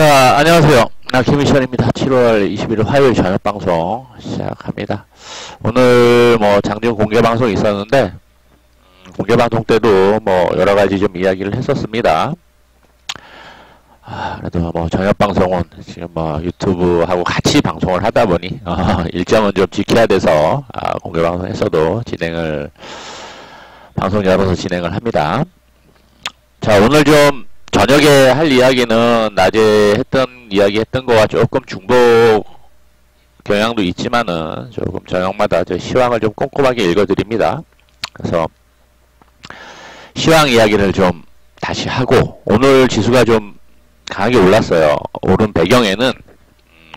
자, 안녕하세요. 김희철입니다. 7월 21일 화요일 저녁 방송 시작합니다. 오늘 장중 공개 방송이 있었는데, 공개 방송 때도 여러 가지 좀 이야기를 했었습니다. 그래도 저녁 방송은 지금 유튜브하고 같이 방송을 하다 보니, 일정은 좀 지켜야 돼서, 공개 방송에서도 방송 열어서 진행을 합니다. 자, 오늘 좀 저녁에 할 이야기는 낮에 했던 거와 조금 중복 경향도 있지만은 조금 저녁마다 시황을 좀 꼼꼼하게 읽어드립니다. 그래서 시황 이야기를 좀 다시 하고, 오늘 지수가 좀 강하게 올랐어요. 오른 배경에는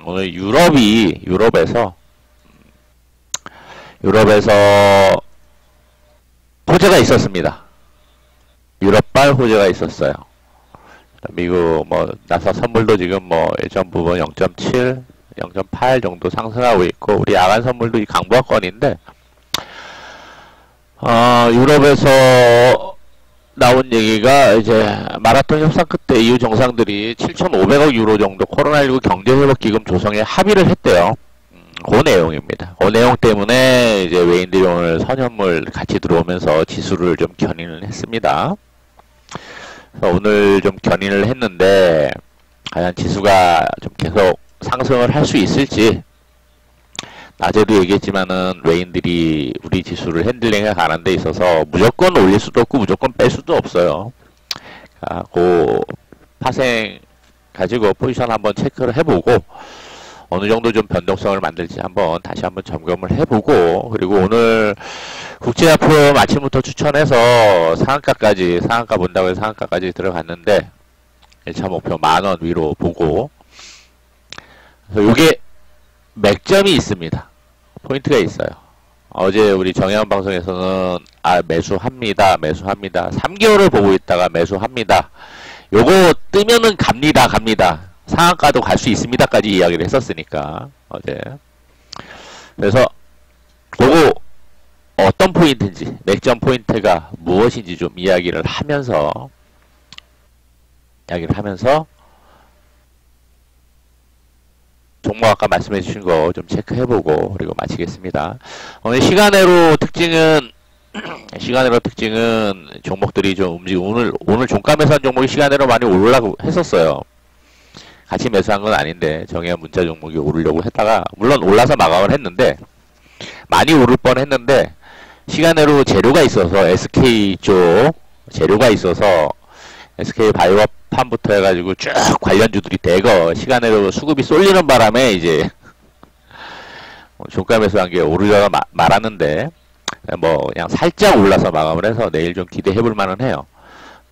오늘 유럽에서 호재가 있었습니다. 유럽발 호재가 있었어요. 미국 나사 선물도 지금 예전 부분 0.7, 0.8 정도 상승하고 있고, 우리 야간 선물도 이 강보합권인데, 유럽에서 나온 얘기가 이제 마라톤 협상 끝에 EU 정상들이 7,500억 유로 정도 코로나19 경제회복기금 조성에 합의를 했대요. 그 내용입니다. 그 내용 때문에 이제 외인들이 오늘 선현물 같이 들어오면서 지수를 좀 견인을 했습니다. 오늘 좀 견인을 했는데, 과연 지수가 좀 계속 상승을 할 수 있을지, 낮에도 얘기했지만은 외인들이 우리 지수를 핸들링해 가는 데 있어서 무조건 올릴 수도 없고 무조건 뺄 수도 없어요. 그 파생 가지고 포지션 한번 체크를 해보고, 어느 정도 좀 변동성을 만들지 다시 한번 점검을 해보고, 그리고 오늘 국제화품 아침부터 추천해서 상한가 본다고 해서 상한가까지 들어갔는데, 1차 목표 10,000원 위로 보고, 그래서 요게 맥점이 있습니다. 포인트가 있어요. 어제 우리 정혜원 방송에서는 매수합니다. 3개월을 보고 있다가 매수합니다. 요거 뜨면은 갑니다. 상한가도 갈 수 있습니다까지 이야기를 했었으니까 어제. 그래서 그거 어떤 포인트인지, 맥점 포인트가 무엇인지 좀 이야기를 하면서 종목 아까 말씀해 주신 거 좀 체크해보고, 그리고 마치겠습니다. 오늘 시간외로 특징은 종목들이 좀 움직이고, 오늘 종가 매수한 종목이 시간외로 많이 올라가고 했었어요. 같이 매수한 건 아닌데, 정해한 문자 종목이 오르려고 했다가, 물론 올라서 마감을 했는데, 많이 오를 뻔 했는데, 시간외로 재료가 있어서, SK 쪽 재료가 있어서, SK 바이오팜부터 해가지고 쭉 관련주들이 대거 시간외로 수급이 쏠리는 바람에 이제, 종가 매수한 게 오르려다 말았는데, 그냥 살짝 올라서 마감을 해서 내일 좀 기대해볼 만은 해요.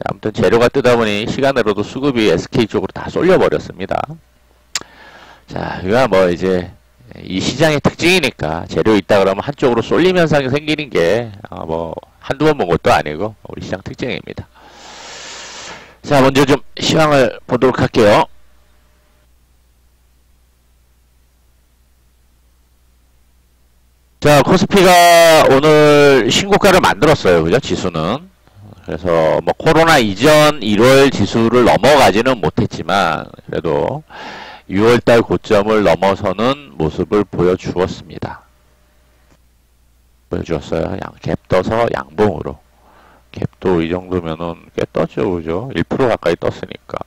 아무튼 재료가 뜨다 보니 시간으로도 수급이 SK 쪽으로 다 쏠려버렸습니다. 자, 이거 이제 이 시장의 특징이니까, 재료 있다 그러면 한쪽으로 쏠림 현상이 생기는 게 한두 번 본 것도 아니고 우리 시장 특징입니다. 자, 먼저 좀 시황을 보도록 할게요. 자, 코스피가 오늘 신고가를 만들었어요. 그죠? 지수는. 그래서 코로나 이전 1월 지수를 넘어가지는 못했지만, 그래도 6월달 고점을 넘어서는 모습을 보여주었습니다. 보여주었어요. 갭 떠서 양봉으로. 갭도 이 정도면은 꽤 떴죠. 그죠? 1% 가까이 떴으니까.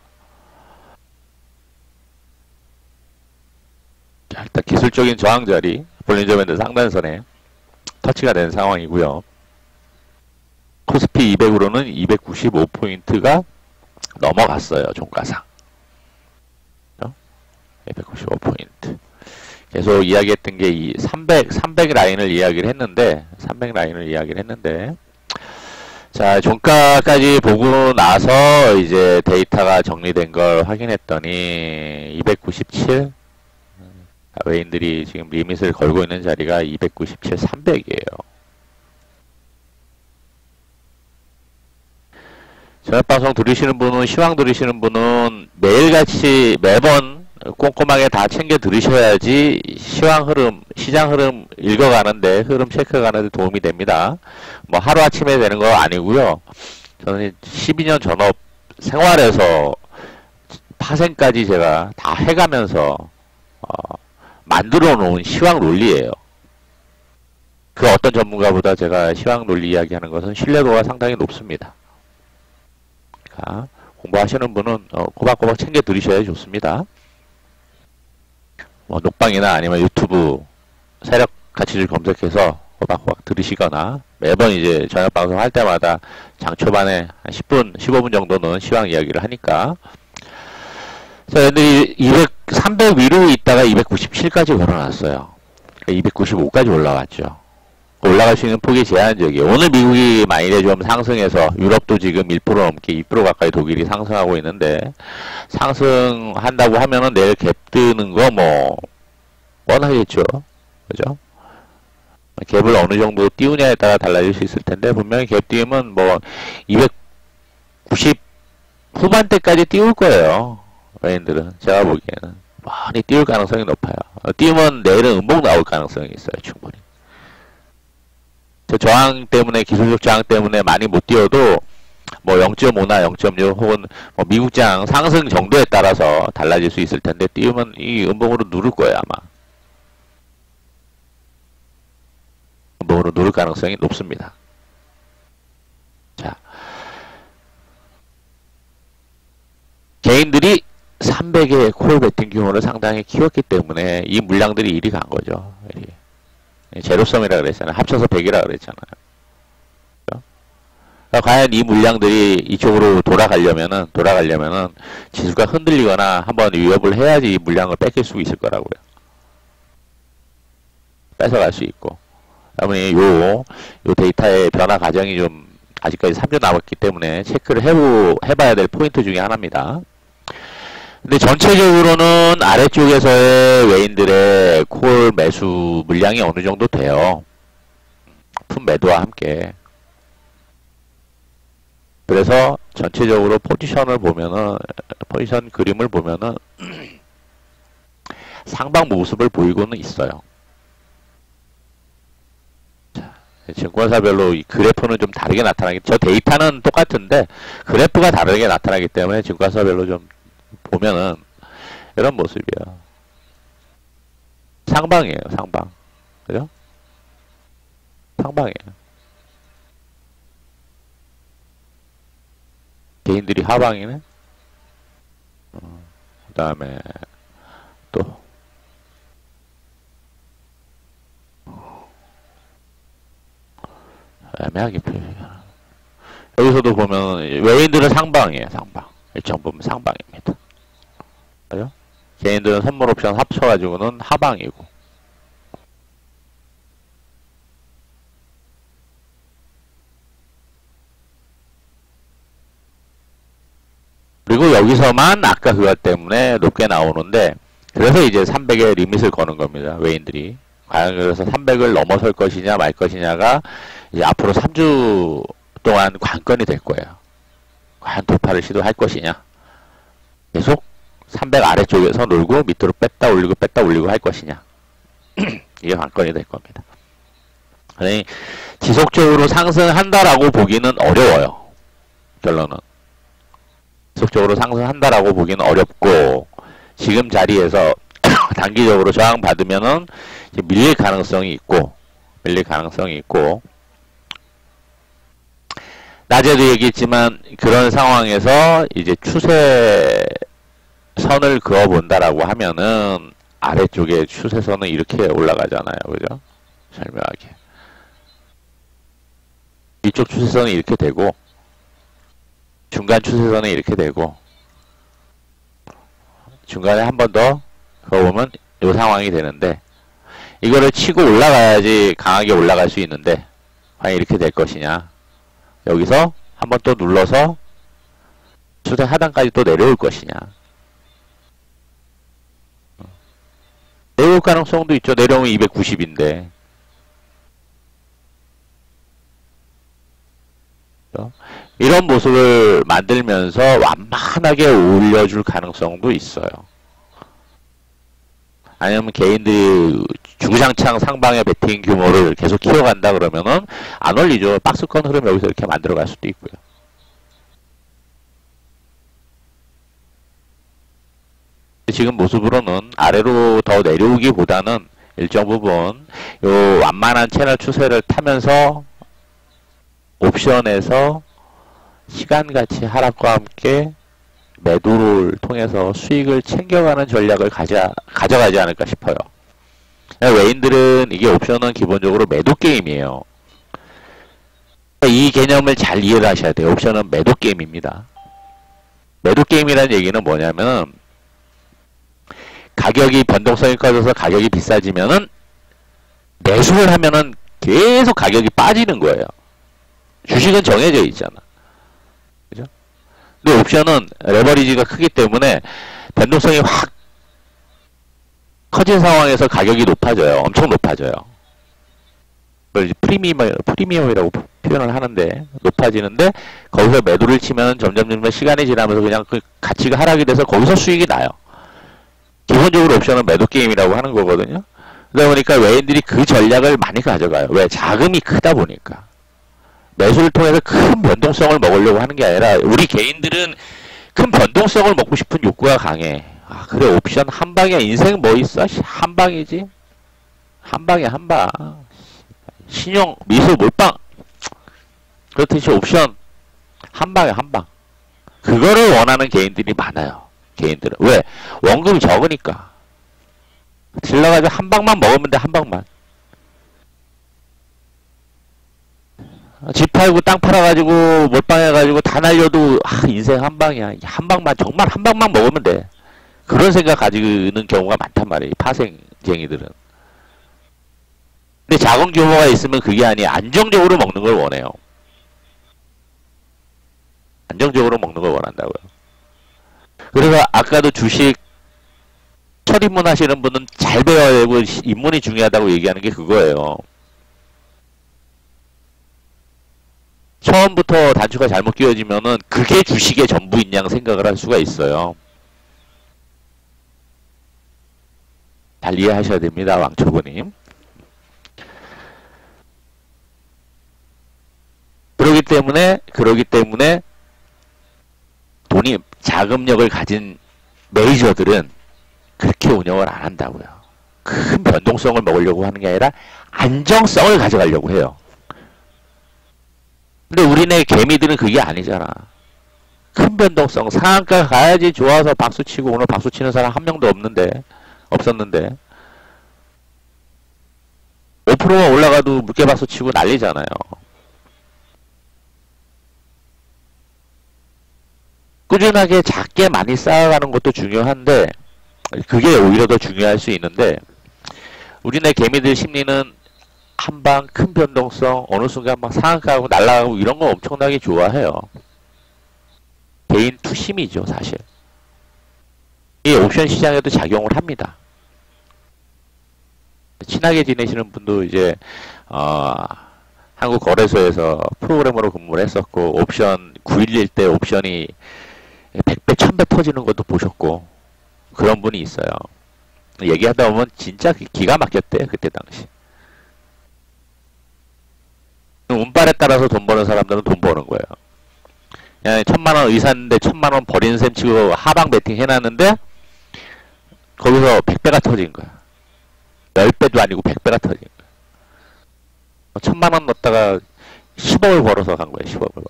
자, 일단 기술적인 저항자리, 볼린저 밴드 상단선에 터치가 된 상황이고요. 코스피 200으로는 295포인트가 넘어갔어요. 종가상 295포인트. 계속 이야기했던 게 이 300 라인을 이야기를 했는데, 자, 종가까지 보고 나서 이제 데이터가 정리된 걸 확인했더니 297, 외인들이 지금 리밋을 걸고 있는 자리가 297, 300이에요. 저녁방송 들으시는 분은, 시황 들으시는 분은 매일같이 매번 꼼꼼하게 다 챙겨 들으셔야지 시황 흐름, 시장 흐름 읽어가는데, 흐름 체크가는데 도움이 됩니다. 하루아침에 되는 거 아니고요. 저는 12년 전업 생활에서 파생까지 제가 다 해가면서 만들어 놓은 시황 논리예요. 그 어떤 전문가보다 제가 시황 논리 이야기하는 것은 신뢰도가 상당히 높습니다. 그러니까 공부하시는 분은 꼬박꼬박 챙겨 들으셔야 좋습니다. 뭐 녹방이나 아니면 유튜브 세력 가치를 검색해서 꼬박꼬박 들으시거나 매번 이제 저녁 방송 할 때마다 장 초반에 한 10분, 15분 정도는 시황 이야기를 하니까. 자, 근데 300 위로 있다가 297까지 걸어놨어요. 295까지 올라왔죠. 올라갈 수 있는 폭이 제한적이에요. 오늘 미국이 만일에 좀 상승해서 유럽도 지금 1% 넘게 2% 가까이 독일이 상승하고 있는데 상승한다고 하면은 내일 갭 뜨는 거 뭐 뻔하겠죠. 그죠? 갭을 어느 정도 띄우냐에 따라 달라질 수 있을 텐데 분명히 갭 띄우면 뭐 290 후반대까지 띄울 거예요. 외인들은 제가 보기에는 많이 띄울 가능성이 높아요. 띄우면 내일은 음봉 나올 가능성이 있어요. 충분히. 저항 때문에 기술적 저항 때문에 많이 못 띄워도 뭐 0.5나 0.6 혹은 뭐 미국장 상승 정도에 따라서 달라질 수 있을 텐데 띄우면 이 음봉으로 누를 거예요. 아마 음봉으로 누를 가능성이 높습니다. 자, 개인들이 300의 콜 베팅 규모를 상당히 키웠기 때문에 이 물량들이 이리 간 거죠. 제로섬이라 그랬잖아요. 합쳐서 100이라 그랬잖아요. 그러니까 과연 이 물량들이 이쪽으로 돌아가려면은 지수가 흔들리거나 한번 위협을 해야지 이 물량을 뺏길 수 있을 거라고요. 뺏어갈 수 있고. 그러면 요 데이터의 변화 과정이 좀 아직까지 3주 남았기 때문에 체크를 해봐야 될 포인트 중에 하나입니다. 근데 전체적으로는 아래쪽에서의 외인들의 콜 매수 물량이 어느 정도 돼요. 품 매도와 함께. 그래서 전체적으로 포지션을 보면은, 포지션 그림을 보면은 상방 모습을 보이고는 있어요. 자, 증권사별로 이 그래프는 좀 다르게 저 데이터는 똑같은데 그래프가 다르게 나타나기 때문에 증권사별로 좀 보면은 이런 모습이에요. 상방이에요. 상방. 그죠? 상방이에요. 개인들이 하방이네. 그 다음에 또 애매하게 표현해요. 여기서도 보면 외인들은 상방이에요. 상방. 일정 보면 상방입니다. 그죠? 개인들은 선물 옵션 합쳐가지고는 하방이고. 그리고 여기서만 아까 그것 때문에 높게 나오는데 그래서 이제 300의 리밋을 거는 겁니다. 외인들이. 과연 그래서 300을 넘어설 것이냐 말 것이냐가 이제 앞으로 3주 동안 관건이 될 거예요. 과연 돌파를 시도할 것이냐. 계속 300 아래쪽에서 놀고 밑으로 뺐다 올리고 할 것이냐. 이게 관건이 될 겁니다. 아니, 지속적으로 상승한다라고 보기는 어려워요. 결론은. 지속적으로 상승한다라고 보기는 어렵고 지금 자리에서 단기적으로 저항받으면은 밀릴 가능성이 있고 낮에도 얘기했지만 그런 상황에서 이제 추세 선을 그어본다라고 하면은 아래쪽에 추세선은 이렇게 올라가잖아요. 그죠? 절묘하게. 이쪽 추세선은 이렇게 되고 중간 추세선은 이렇게 되고 중간에 한 번 더 그어보면 이 상황이 되는데 이거를 치고 올라가야지 강하게 올라갈 수 있는데 과연 이렇게 될 것이냐. 여기서 한 번 또 눌러서 추세 하단까지 또 내려올 것이냐. 내려올 가능성도 있죠. 내려오면 290인데. 이런 모습을 만들면서 완만하게 올려줄 가능성도 있어요. 아니면 개인들이 주구장창 상방의 베팅 규모를 계속 키워간다 그러면은 안 올리죠. 박스권 흐름 여기서 이렇게 만들어 갈 수도 있고요. 지금 모습으로는 아래로 더 내려오기보다는 일정 부분 요 완만한 채널 추세를 타면서 옵션에서 시간가치 하락과 함께 매도를 통해서 수익을 챙겨가는 전략을 가져가지 않을까 싶어요. 외인들은 이게 옵션은 기본적으로 매도 게임이에요. 이 개념을 잘 이해를 하셔야 돼요. 옵션은 매도 게임입니다. 매도 게임이라는 얘기는 뭐냐면 가격이 변동성이 커져서 가격이 비싸지면은 매수를 하면은 계속 가격이 빠지는 거예요. 주식은 정해져 있잖아. 그죠? 근데 옵션은 레버리지가 크기 때문에 변동성이 확 커진 상황에서 가격이 높아져요. 엄청 높아져요. 그걸 이제 프리미엄이라고 표현을 하는데, 높아지는데, 거기서 매도를 치면 점점 시간이 지나면서 그냥 그 가치가 하락이 돼서 거기서 수익이 나요. 기본적으로 옵션은 매도 게임이라고 하는 거거든요. 그러다 보니까 외인들이 그 전략을 많이 가져가요. 왜? 자금이 크다 보니까. 매수를 통해서 큰 변동성을 먹으려고 하는 게 아니라, 우리 개인들은 큰 변동성을 먹고 싶은 욕구가 강해. 아, 그래, 옵션 한 방이야. 인생 뭐 있어? 한 방이지? 한 방이야, 한 방. 신용, 미수, 몰빵. 그렇듯이 옵션 한 방에 한 방. 그거를 원하는 개인들이 많아요. 개인들은. 왜? 원금이 적으니까. 질러가지고 한 방만 먹으면 돼, 한 방만. 집 팔고 땅 팔아가지고 몰빵해가지고 다 날려도 인생 한 방이야. 한 방만, 정말 한 방만 먹으면 돼. 그런 생각 가지는 경우가 많단 말이에요. 파생쟁이들은. 근데 자금 규모가 있으면 그게 아니에요. 안정적으로 먹는 걸 원해요. 안정적으로 먹는 걸 원한다고요. 그래서 아까도 주식 첫 입문하시는 분은 잘 배워야 되고 입문이 중요하다고 얘기하는 게 그거예요. 처음부터 단추가 잘못 끼워지면은 그게 주식의 전부인 양 생각을 할 수가 있어요. 잘 이해하셔야 됩니다, 왕초보님. 그러기 때문에 돈이 자금력을 가진 메이저들은 그렇게 운영을 안 한다고요. 큰 변동성을 먹으려고 하는 게 아니라 안정성을 가져가려고 해요. 근데 우리네 개미들은 그게 아니잖아. 큰 변동성, 상한가 가야지 좋아서 박수치고, 오늘 박수치는 사람 한 명도 없었는데 5%만 올라가도 물개 박수치고 난리잖아요. 꾸준하게 작게 많이 쌓아가는 것도 중요한데, 그게 오히려 더 중요할 수 있는데, 우리네 개미들 심리는 한방 큰 변동성, 어느 순간 막 상한가하고 날아가고 이런 거 엄청나게 좋아해요. 개인 투심이죠, 사실. 이 옵션 시장에도 작용을 합니다. 친하게 지내시는 분도 이제 한국거래소에서 프로그래머로 근무를 했었고, 옵션 911 때 옵션이 100배, 1000배 터지는 것도 보셨고, 그런 분이 있어요. 얘기하다 보면 진짜 기가 막혔대요, 그때 당시. 운빨에 따라서 돈 버는 사람들은 돈 버는 거예요. 그냥 1000만원 의사인데 1000만원 버리는 셈 치고 하방 베팅 해놨는데, 거기서 100배가 터진 거야. 10배도 아니고 100배가 터진 거야. 1000만원 넣었다가 10억을 벌어서 간 거예요, 10억을.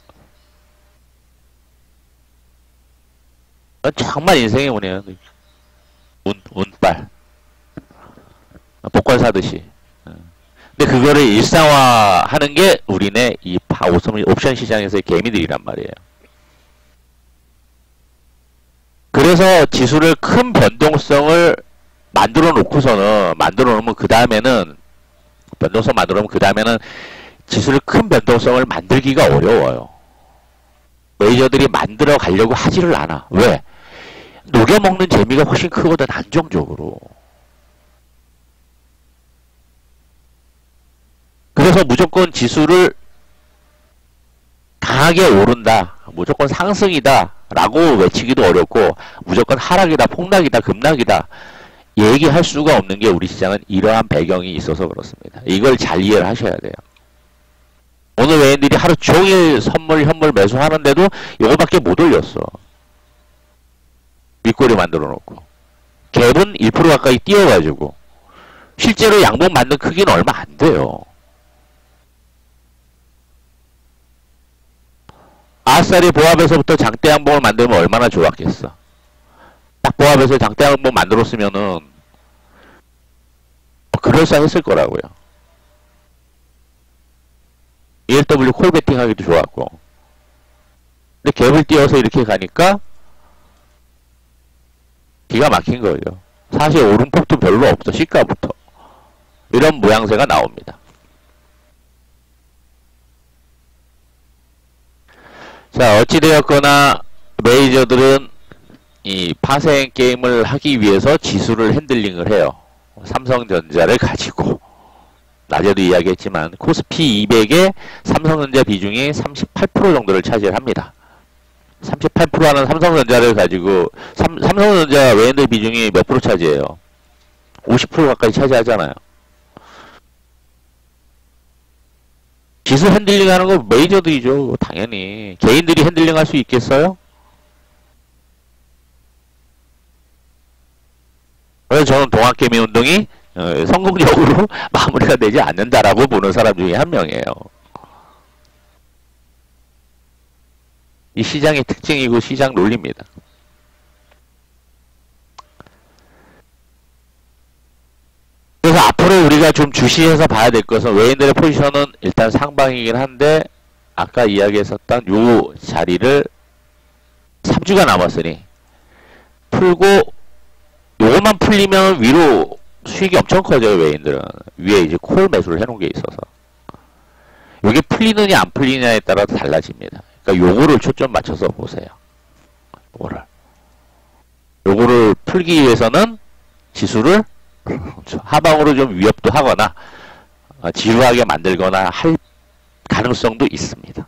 정말 인생의 운이에요. 운빨. 복권 사듯이. 근데 그거를 일상화하는 게 우리네 이 옵션 시장에서의 개미들이란 말이에요. 그래서 지수를 큰 변동성을 만들어 놓으면 그 다음에는 변동성 만들어 놓으면 그 다음에는 지수를 큰 변동성을 만들기가 어려워요. 메이저들이 만들어 가려고 하지를 않아. 왜? 녹여먹는 재미가 훨씬 크거든, 안정적으로. 그래서 무조건 지수를 강하게 오른다, 무조건 상승이다 라고 외치기도 어렵고, 무조건 하락이다, 폭락이다, 급락이다 얘기할 수가 없는 게 우리 시장은 이러한 배경이 있어서 그렇습니다. 이걸 잘 이해를 하셔야 돼요. 오늘 외인들이 하루 종일 현물 매수하는데도 이거밖에 못 올렸어. 윗꼬리 만들어 놓고. 갭은 1% 가까이 띄어가지고 실제로 양봉 만든 크기는 얼마 안 돼요. 아싸리 보합에서부터 장대 양봉을 만들면 얼마나 좋았겠어. 딱 보합에서 장대 양봉 만들었으면은 그럴싸했을 거라고요. ELW 콜 배팅 하기도 좋았고. 근데 갭을 띄어서 이렇게 가니까 기가 막힌 거예요. 사실 오름폭도 별로 없어. 시가부터. 이런 모양새가 나옵니다. 자, 어찌되었거나 메이저들은 이 파생 게임을 하기 위해서 지수를 핸들링을 해요. 삼성전자를 가지고. 낮에도 이야기했지만 코스피 200에 삼성전자 비중이 38% 정도를 차지합니다. 38% 하는 삼성전자를 가지고 삼성전자 외인들 비중이 몇 프로 차지해요? 50% 가까이 차지하잖아요. 지수 핸들링 하는 거 메이저들이죠. 당연히. 개인들이 핸들링 할 수 있겠어요? 그래서 저는 동학개미 운동이 성공적으로 마무리가 되지 않는다라고 보는 사람 중에 한 명이에요. 이 시장의 특징이고 시장 논리입니다. 그래서 앞으로 우리가 좀 주시해서 봐야 될 것은 외인들의 포지션은 일단 상방이긴 한데 아까 이야기했었던 요 자리를 3주가 남았으니 풀고 요것만 풀리면 위로 수익이 엄청 커져요. 외인들은 위에 이제 콜 매수를 해놓은 게 있어서 요게 풀리느냐 안 풀리느냐에 따라 달라집니다. 그러니까 요거를 초점 맞춰서 보세요. 요거를 풀기 위해서는 지수를 하방으로 좀 위협도 하거나 지루하게 만들거나 할 가능성도 있습니다.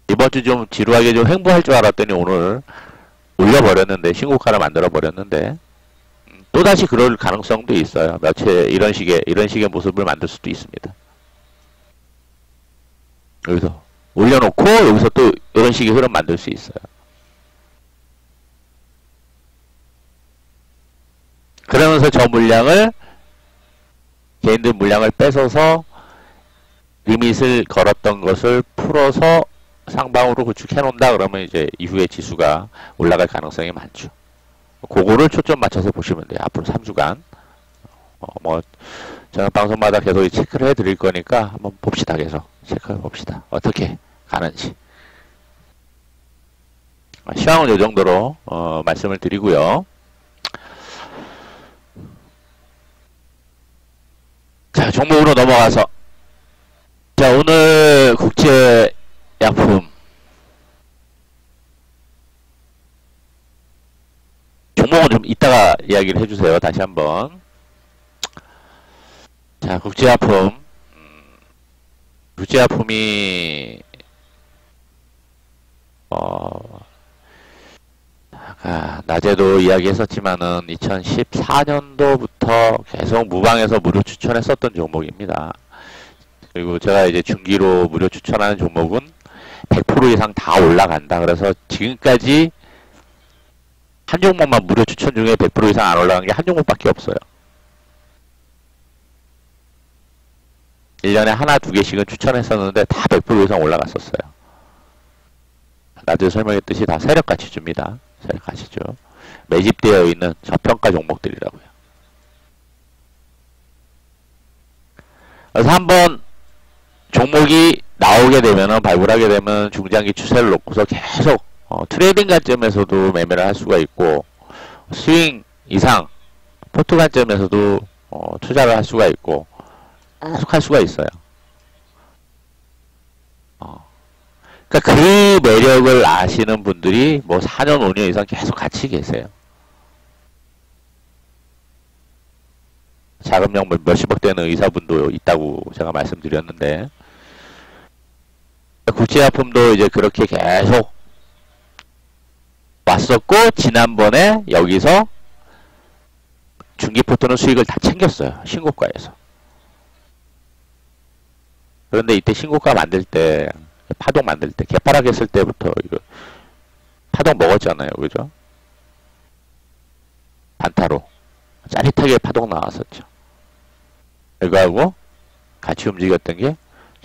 이번 주 좀 지루하게 좀 횡보할 줄 알았더니 오늘 올려버렸는데 신고가를 만들어 버렸는데 또다시 그럴 가능성도 있어요. 며칠 이런 식의 모습을 만들 수도 있습니다. 여기서 올려놓고 여기서 또 이런 식의 흐름 만들 수 있어요. 그러면서 저 물량을 개인들 물량을 뺏어서 리밋을 걸었던 것을 풀어서 상방으로 구축해 놓는다 그러면 이제 이후에 지수가 올라갈 가능성이 많죠. 그거를 초점 맞춰서 보시면 돼요. 앞으로 3주간 저는 방송마다 계속 체크를 해 드릴 거니까 한번 봅시다. 계속 체크해 봅시다. 어떻게 가는지. 시황은 이 정도로 말씀을 드리고요. 자, 종목으로 넘어가서 자, 오늘 국제약품 종목은 좀 이따가 이야기를 해주세요. 다시 한번. 자, 국제약품이 아까 낮에도 이야기했었지만은 2014년도부터 계속 무방에서 무료 추천했었던 종목입니다. 그리고 제가 이제 중기로 무료 추천하는 종목은 100% 이상 다 올라간다. 그래서 지금까지 한 종목만 무료 추천 중에 100% 이상 안 올라간 게 한 종목밖에 없어요. 1년에 하나, 두 개씩은 추천했었는데 다 100% 이상 올라갔었어요. 낮에 설명했듯이 다 세력같이 줍니다. 세력같이죠. 매집되어 있는 저평가 종목들이라고요. 그래서 한번 종목이 나오게 되면은 발굴하게 되면 중장기 추세를 놓고서 계속 트레이딩 관점에서도 매매를 할 수가 있고 스윙 이상 포트 관점에서도 투자를 할 수가 있고 계속 할 수가 있어요. 그러니까 그 매력을 아시는 분들이 뭐 4년 5년 이상 계속 같이 계세요. 자금력 몇십억 되는 의사분도 있다고 제가 말씀드렸는데 국제약품도 이제 그렇게 계속 왔었고 지난번에 여기서 중기포트는 수익을 다 챙겼어요. 신고가에서. 그런데 이때 신고가 만들 때 파동 만들 때 개파락했을 때부터 이거 파동 먹었잖아요. 그죠? 단타로 짜릿하게 파동 나왔었죠. 이거하고 같이 움직였던 게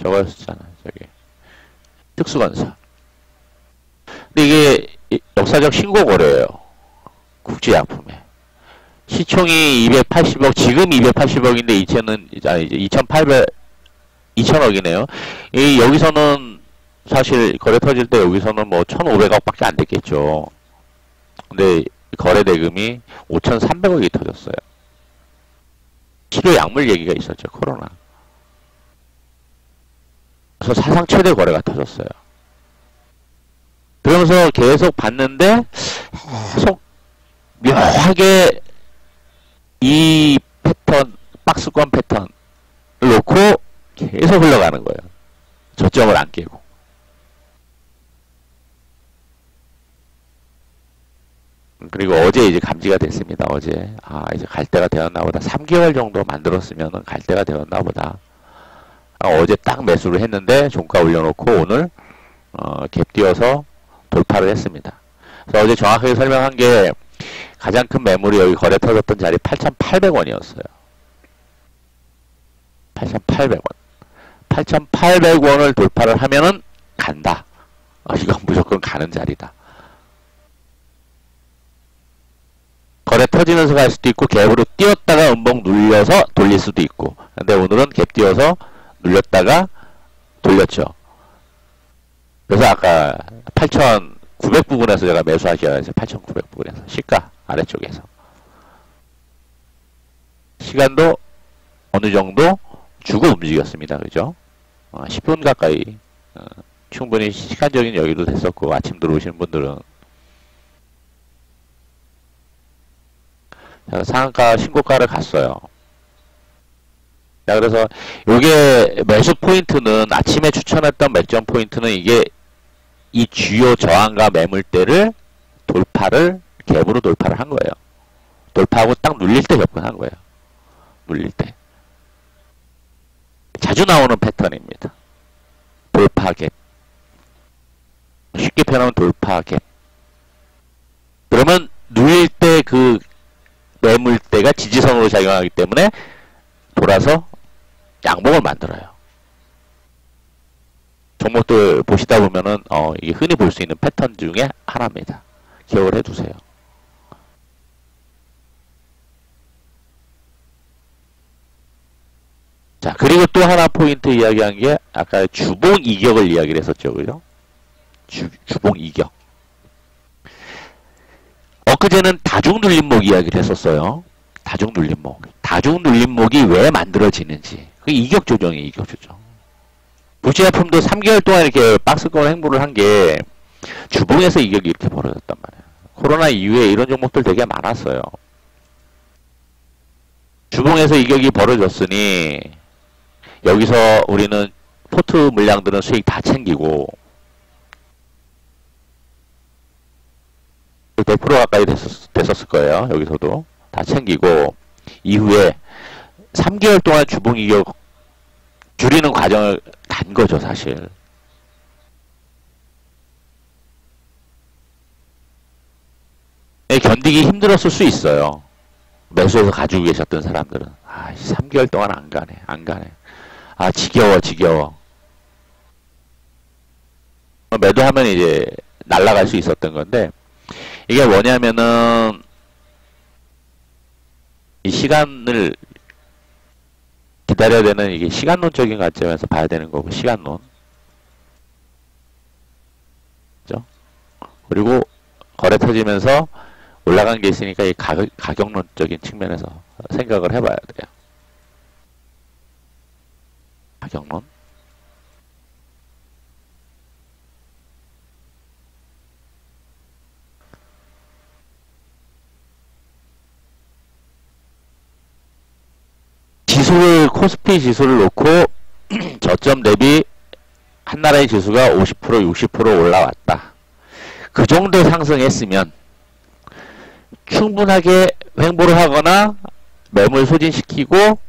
저거였잖아. 저기 특수건설. 근데 이게 역사적 신고 거래예요. 국제약품에. 시총이 280억, 지금 280억인데 이제는 이제 2,800, 2,000억이네요. 여기서는 사실 거래 터질 때 여기서는 뭐 1,500억밖에 안 됐겠죠. 근데 거래 대금이 5,300억이 터졌어요. 치료 약물 얘기가 있었죠, 코로나. 그래서 사상 최대 거래가 터졌어요. 그러면서 계속 봤는데 계속 묘하게 이 패턴, 박스권 패턴을 놓고 계속 흘러가는 거예요. 저점을 안 깨고. 그리고 어제 이제 감지가 됐습니다. 어제. 이제 갈 때가 되었나 보다. 3개월 정도 만들었으면 갈 때가 되었나 보다. 어제 딱 매수를 했는데 종가 올려놓고 오늘 갭 띄어서 돌파를 했습니다. 그래서 어제 정확하게 설명한 게 가장 큰 매물이 여기 거래 터졌던 자리 8,800원이었어요. 8,800원. 8,800원을 돌파를 하면은 간다. 이건 무조건 가는 자리다. 거래 터지면서 갈 수도 있고 갭으로 띄었다가 음봉 눌려서 돌릴 수도 있고. 근데 오늘은 갭 띄어서 눌렸다가 돌렸죠. 그래서 아까 8,900 부분에서 제가 매수하기가 해서 8,900 부분에서 시가 아래쪽에서 시간도 어느 정도 주고 움직였습니다. 그죠? 10분 가까이 충분히 시간적인 여유도 됐었고 아침 들어오시는 분들은 상한가 신고가를 갔어요. 자, 그래서 요게 매수 포인트는 아침에 추천했던 맥점 포인트는 이게 이 주요 저항과 매물대를 돌파를 갭으로 돌파를 한 거예요. 돌파하고 딱 눌릴 때 접근한 거예요. 눌릴 때. 자주 나오는 패턴입니다. 돌파 갭. 쉽게 표현하면 돌파 갭. 그러면 눌릴 때 그 매물대가 지지선으로 작용하기 때문에 돌아서 양봉을 만들어요. 종목들 보시다 보면은 이게 흔히 볼 수 있는 패턴 중에 하나입니다. 기억을 해두세요. 자, 그리고 또 하나 포인트 이야기한 게 아까 주봉 이격을 이야기를 했었죠. 그죠? 주봉 이격. 엊그제는 다중눌림목 이야기를 했었어요. 다중눌림목. 다중눌림목이 왜 만들어지는지. 그 이격 조정이에요. 이격 조정. 부채제품도 3개월 동안 이렇게 박스권 행보를 한 게 주봉에서 이격이 이렇게 벌어졌단 말이에요. 코로나 이후에 이런 종목들 되게 많았어요. 주봉에서 이격이 벌어졌으니 여기서 우리는 포트 물량들은 수익 다 챙기고 100% 가까이 됐었을 거예요. 여기서도 다 챙기고 이후에 3개월 동안 주봉 이격 줄이는 과정을 간 거죠, 사실. 견디기 힘들었을 수 있어요. 매수해서 가지고 계셨던 사람들은. 3개월 동안 안 가네, 안 가네. 지겨워. 매도하면 이제 날아갈 수 있었던 건데, 이게 뭐냐면은, 이 시간을 기다려야 되는 이게 시간론적인 관점에서 봐야 되는 거고, 시간론. 그죠? 그리고 거래 터지면서 올라간 게 있으니까 이 가격론적인 측면에서 생각을 해봐야 돼요. 가격론. 코스피 지수를 놓고 저점 대비 한 나라의 지수가 50%, 60% 올라왔다. 그 정도 상승했으면 충분하게 횡보를 하거나 매물 소진시키고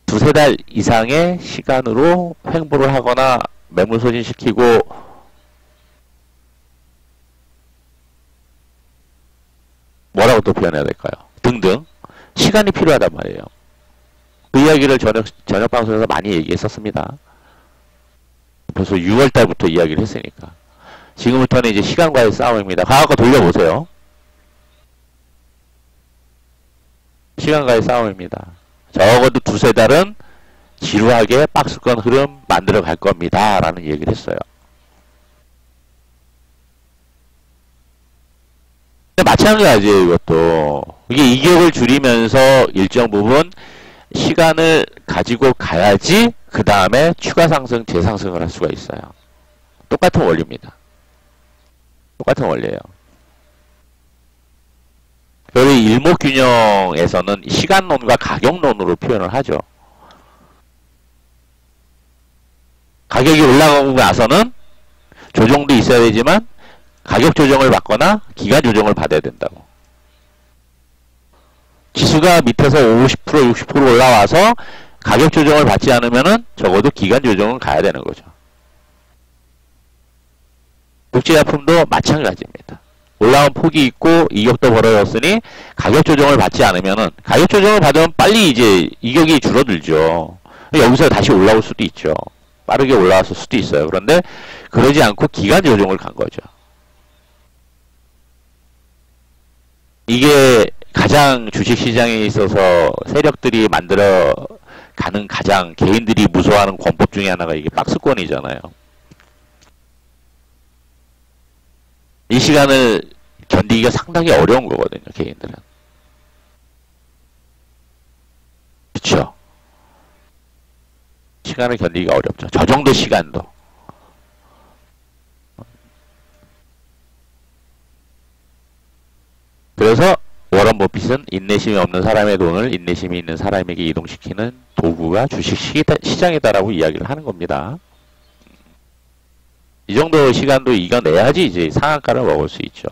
두세 달 이상의 시간으로 횡보를 하거나 매물 소진시키고 어떻게 표현해야 될까요? 등등 시간이 필요하단 말이에요. 그 이야기를 저녁 방송에서 많이 얘기했었습니다. 벌써 6월 달부터 이야기를 했으니까. 지금부터는 이제 시간과의 싸움입니다. 과거 돌려보세요. 시간과의 싸움입니다. 적어도 두세 달은 지루하게 박스권 흐름 만들어 갈 겁니다. 라는 얘기를 했어요. 마찬가지예요, 이것도. 이게 이격을 줄이면서 일정 부분 시간을 가지고 가야지 그 다음에 추가 상승, 재상승을 할 수가 있어요. 똑같은 원리입니다. 똑같은 원리예요. 그리고 일목균형에서는 시간론과 가격론으로 표현을 하죠. 가격이 올라가고 나서는 조정도 있어야 되지만 가격 조정을 받거나 기간 조정을 받아야 된다고. 지수가 밑에서 50%, 60% 올라와서 가격 조정을 받지 않으면은 적어도 기간 조정은 가야 되는 거죠. 국제자품도 마찬가지입니다. 올라온 폭이 있고 이격도 벌어졌으니 가격 조정을 받지 않으면은 가격 조정을 받으면 빨리 이제 이격이 줄어들죠. 여기서 다시 올라올 수도 있죠. 빠르게 올라왔을 수도 있어요. 그런데 그러지 않고 기간 조정을 간 거죠. 이게 가장 주식시장에 있어서 세력들이 만들어 가는 가장 개인들이 무서워하는 권법 중에 하나가 이게 박스권이잖아요. 이 시간을 견디기가 상당히 어려운 거거든요, 개인들은. 그쵸? 시간을 견디기가 어렵죠. 저 정도 시간도. 그래서 워런 버핏은 인내심이 없는 사람의 돈을 인내심이 있는 사람에게 이동시키는 도구가 주식시장이다라고 이야기를 하는 겁니다. 이 정도 시간도 이겨내야지 이제 상한가를 먹을 수 있죠.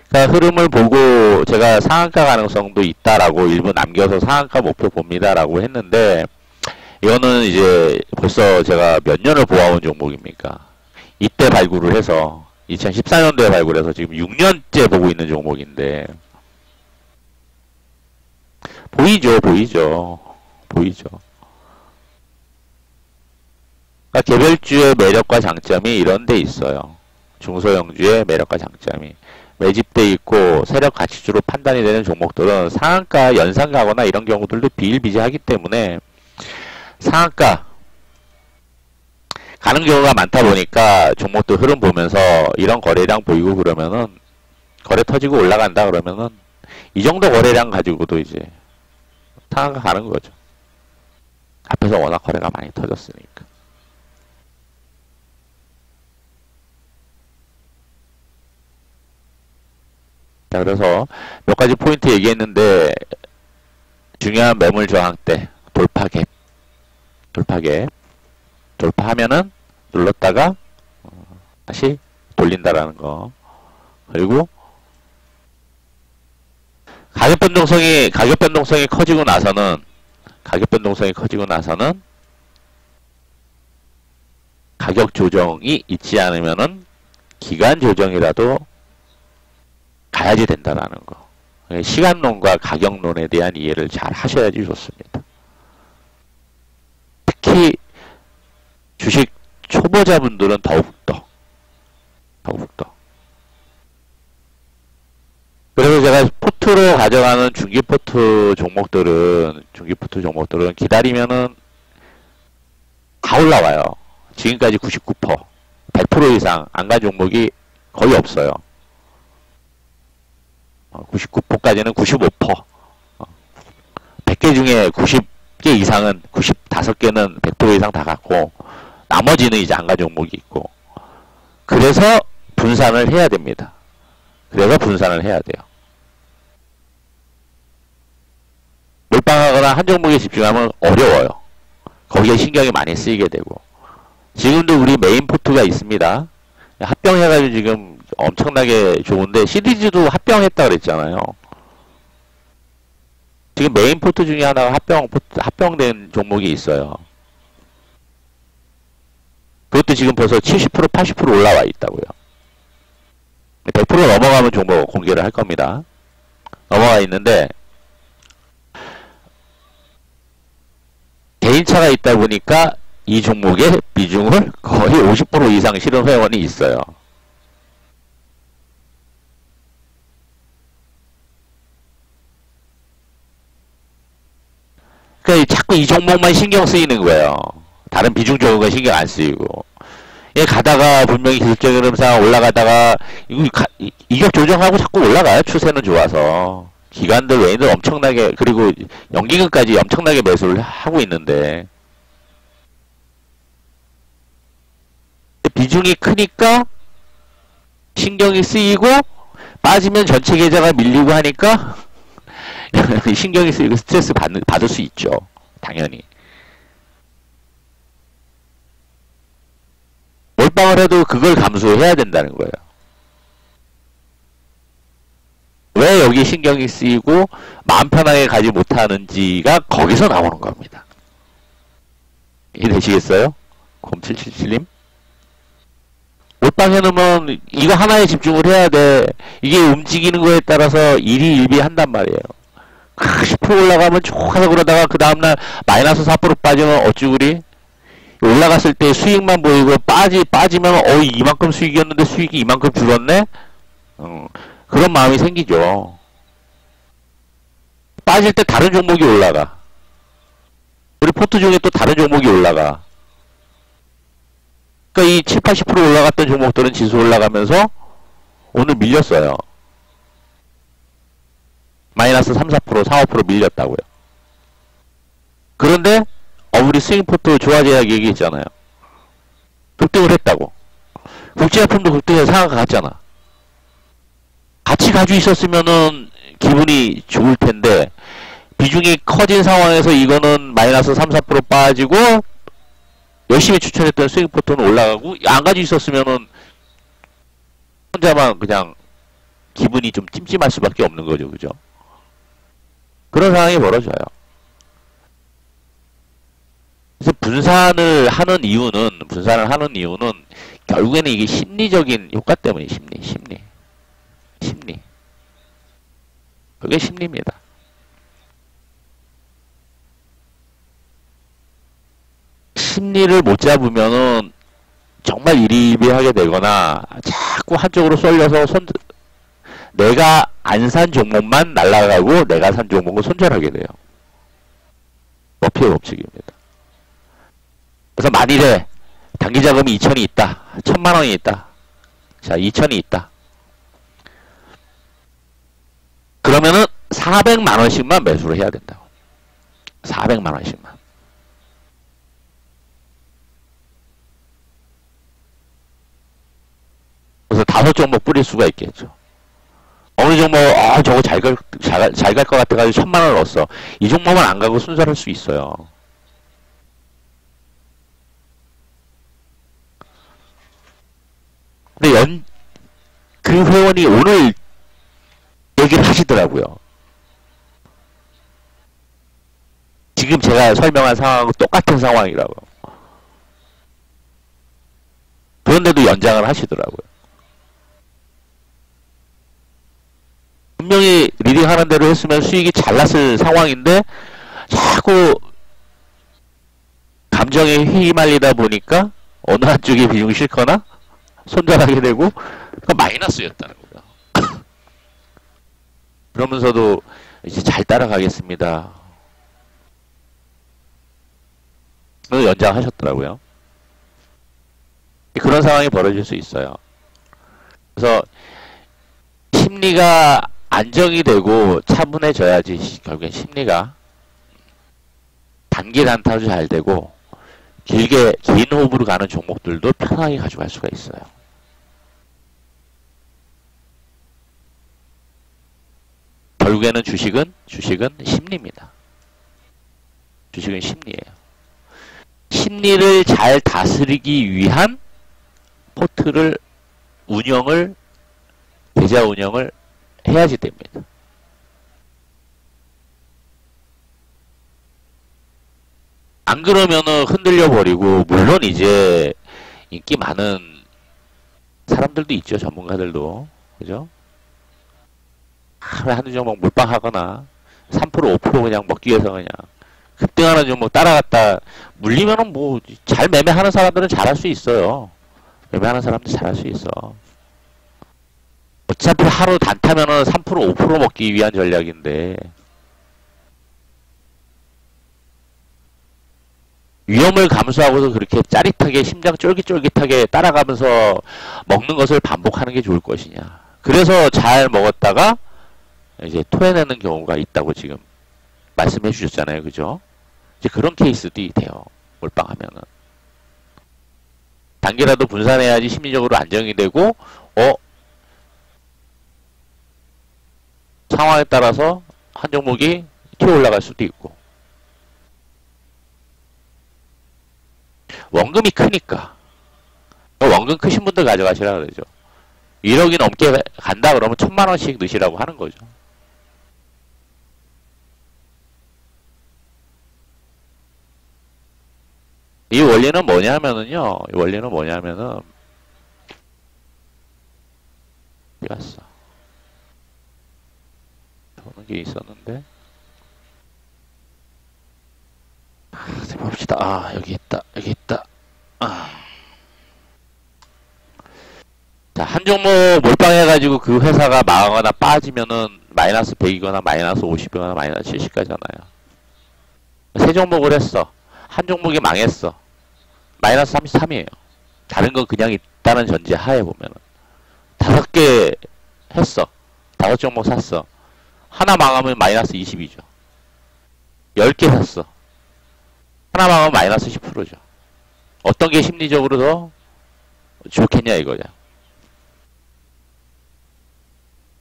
그러니까 흐름을 보고 제가 상한가 가능성도 있다라고 일부 남겨서 상한가 목표 봅니다라고 했는데 이거는 이제 벌써 제가 몇 년을 보아온 종목입니까? 이때 발굴을 해서 2014년도에 발굴해서 지금 6년째 보고 있는 종목인데 보이죠, 보이죠, 보이죠. 그러니까 개별주의 매력과 장점이 이런 데 있어요. 중소형주의 매력과 장점이 매집돼 있고 세력 가치주로 판단이 되는 종목들은 상한가 연상가거나 이런 경우들도 비일비재하기 때문에 상한가 가는 경우가 많다 보니까 종목도 흐름 보면서 이런 거래량 보이고 그러면은 거래 터지고 올라간다 그러면은 이 정도 거래량 가지고도 이제 상한가 가는 거죠. 앞에서 워낙 거래가 많이 터졌으니까. 자, 그래서 몇 가지 포인트 얘기했는데 중요한 매물 저항 때 돌파갭 돌파하면은 눌렀다가 다시 돌린다라는 거. 그리고 가격 변동성이 커지고 나서는 가격 조정이 있지 않으면은 기간 조정이라도 가야지 된다라는 거. 시간론과 가격론에 대한 이해를 잘 하셔야지 좋습니다. 특히 주식 초보자분들은 더욱더. 그래서 제가 포트로 가져가는 중기포트 종목들은 기다리면은 다 올라와요. 지금까지 99%, 100% 이상 안 간 종목이 거의 없어요. 99%까지는 95%. 100개 중에 90개 이상은 95개는 100% 이상 다 갔고 나머지는 이제 안 간 종목이 있고 그래서 분산을 해야 됩니다. 그래서 분산을 해야 돼요. 몰빵하거나 한 종목에 집중하면 어려워요. 거기에 신경이 많이 쓰이게 되고 지금도 우리 메인 포트가 있습니다. 합병해가지고 지금 엄청나게 좋은데 시리즈도 합병했다 그랬잖아요. 지금 메인 포트 중에 하나가 합병된 종목이 있어요. 그것도 지금 벌써 70%, 80% 올라와 있다고요. 100% 넘어가면 종목 공개를 할 겁니다. 넘어가 있는데 개인차가 있다 보니까 이 종목의 비중을 거의 50% 이상 실은 회원이 있어요. 그러니까 자꾸 이 종목만 신경 쓰이는 거예요. 다른 비중 적은 건 신경 안 쓰이고. 얘 가다가 분명히 기술적인 흐름상 올라가다가 이격 조정하고 자꾸 올라가요. 추세는 좋아서. 기관들 외인들 엄청나게, 그리고 연기금까지 엄청나게 매수를 하고 있는데 비중이 크니까 신경이 쓰이고 빠지면 전체 계좌가 밀리고 하니까 신경이 쓰이고 스트레스 받을 수 있죠. 당연히. 몰빵을 해도 그걸 감수해야 된다는 거예요. 왜 여기 신경이 쓰이고 마음 편하게 가지 못하는지가 거기서 나오는 겁니다. 이해되시겠어요? 0777님? 몰빵 해놓으면 이거 하나에 집중을 해야 돼. 이게 움직이는 거에 따라서 일희일비 한단 말이에요. 10% 올라가면 좋아서 그러다가 그 다음날 마이너스 4% 빠지면 어찌구리? 올라갔을 때 수익만 보이고 빠지면 이만큼 수익이었는데 수익이 이만큼 줄었네? 그런 마음이 생기죠. 빠질 때 다른 종목이 올라가. 우리 포트 중에 또 다른 종목이 올라가. 그러니까 이 7, 80% 올라갔던 종목들은 지수 올라가면서 오늘 밀렸어요. 마이너스 3, 4%, 4, 5% 밀렸다고요. 그런데 우리 스윙포트 조화제약 얘기했잖아요. 급등을 했다고. 국제화품도 급등해서 상한가 갔잖아. 같이 가지고 있었으면은 기분이 좋을 텐데 비중이 커진 상황에서 이거는 마이너스 3, 4% 빠지고 열심히 추천했던 스윙포트는 올라가고 안 가지고 있었으면은 혼자만 그냥 기분이 좀 찜찜할 수밖에 없는 거죠. 그죠? 그런 상황이 벌어져요. 그래서 분산을 하는 이유는 결국에는 이게 심리적인 효과 때문에 심리. 그게 심리입니다. 심리를 못 잡으면은 정말 일희일비하게 되거나 자꾸 한쪽으로 쏠려서 내가 안 산 종목만 날아가고 내가 산 종목은 손절하게 돼요. 머피의 법칙입니다. 그래서 만일에 단기 자금이 2천이 있다. 1,000만 원이 있다. 자, 2천이 있다. 그러면은 400만 원씩만 매수를 해야 된다고. 400만 원씩만. 그래서 5종목 뿌릴 수가 있겠죠. 어느 종목, 저거 잘 갈 것 같아가지고 1,000만 원을 넣었어. 이 종목은 안 가고 순서할 수 있어요. 근데 그 회원이 오늘 얘기를 하시더라고요. 지금 제가 설명한 상황하고 똑같은 상황이라고. 그런데도 연장을 하시더라고요. 분명히 리딩하는 대로 했으면 수익이 잘 났을 상황인데 자꾸 감정에 휘말리다 보니까 어느 한쪽에 비중이 싫거나 손절하게 되고 그러니까 마이너스였다는 거예요. 그러면서도 이제 잘 따라가겠습니다. 연장하셨더라고요. 그런 상황이 벌어질 수 있어요. 그래서 심리가 안정이 되고 차분해져야지 결국엔 심리가 단기 단타도 잘 되고 긴 호흡으로 가는 종목들도 편하게 가져갈 수가 있어요. 결국에는 주식은 심리입니다. 주식은 심리예요. 심리를 잘 다스리기 위한 포트를 계좌 운영을 해야지 됩니다. 안 그러면은 흔들려 버리고, 물론 이제 인기 많은 사람들도 있죠. 전문가들도. 그죠? 한두 종목 몰빵하거나 3% 5% 그냥 먹기 위해서 그냥 급등하는 종목 따라갔다 물리면은 뭐 잘 매매하는 사람들은 잘할 수 있어요. 매매하는 사람들 잘할 수 있어. 어차피 하루 단타면은 3% 5% 먹기 위한 전략인데 위험을 감수하고서 그렇게 짜릿하게 심장 쫄깃쫄깃하게 따라가면서 먹는 것을 반복하는 게 좋을 것이냐. 그래서 잘 먹었다가 이제 토해내는 경우가 있다고 지금 말씀해 주셨잖아요. 그죠? 이제 그런 케이스도 돼요. 몰빵하면은. 단기라도 분산해야지 심리적으로 안정이 되고, 상황에 따라서 한 종목이 튀어 올라갈 수도 있고. 원금이 크니까. 원금 크신 분들 가져가시라 그러죠. 1억이 넘게 간다 그러면 1,000만원씩 넣으시라고 하는 거죠. 이 원리는 뭐냐면은요, 이 원리는 뭐냐면은, 어디 갔어? 보는 게 있었는데, 봅시다. 여기 있다, 여기 있다. 자, 한 종목 몰빵해가지고 그 회사가 망하거나 빠지면은 마이너스 100이거나 마이너스 50이거나 마이너스 70가잖아요. 세 종목을 했어. 한 종목이 망했어. 마이너스 33이에요. 다른 건 그냥 있다는 전제 하에 보면은. 5개 했어. 5종목 샀어. 하나 망하면 마이너스 20이죠. 10개 샀어. 하나 망하면 마이너스 10%죠. 어떤 게 심리적으로 더 좋겠냐 이거냐.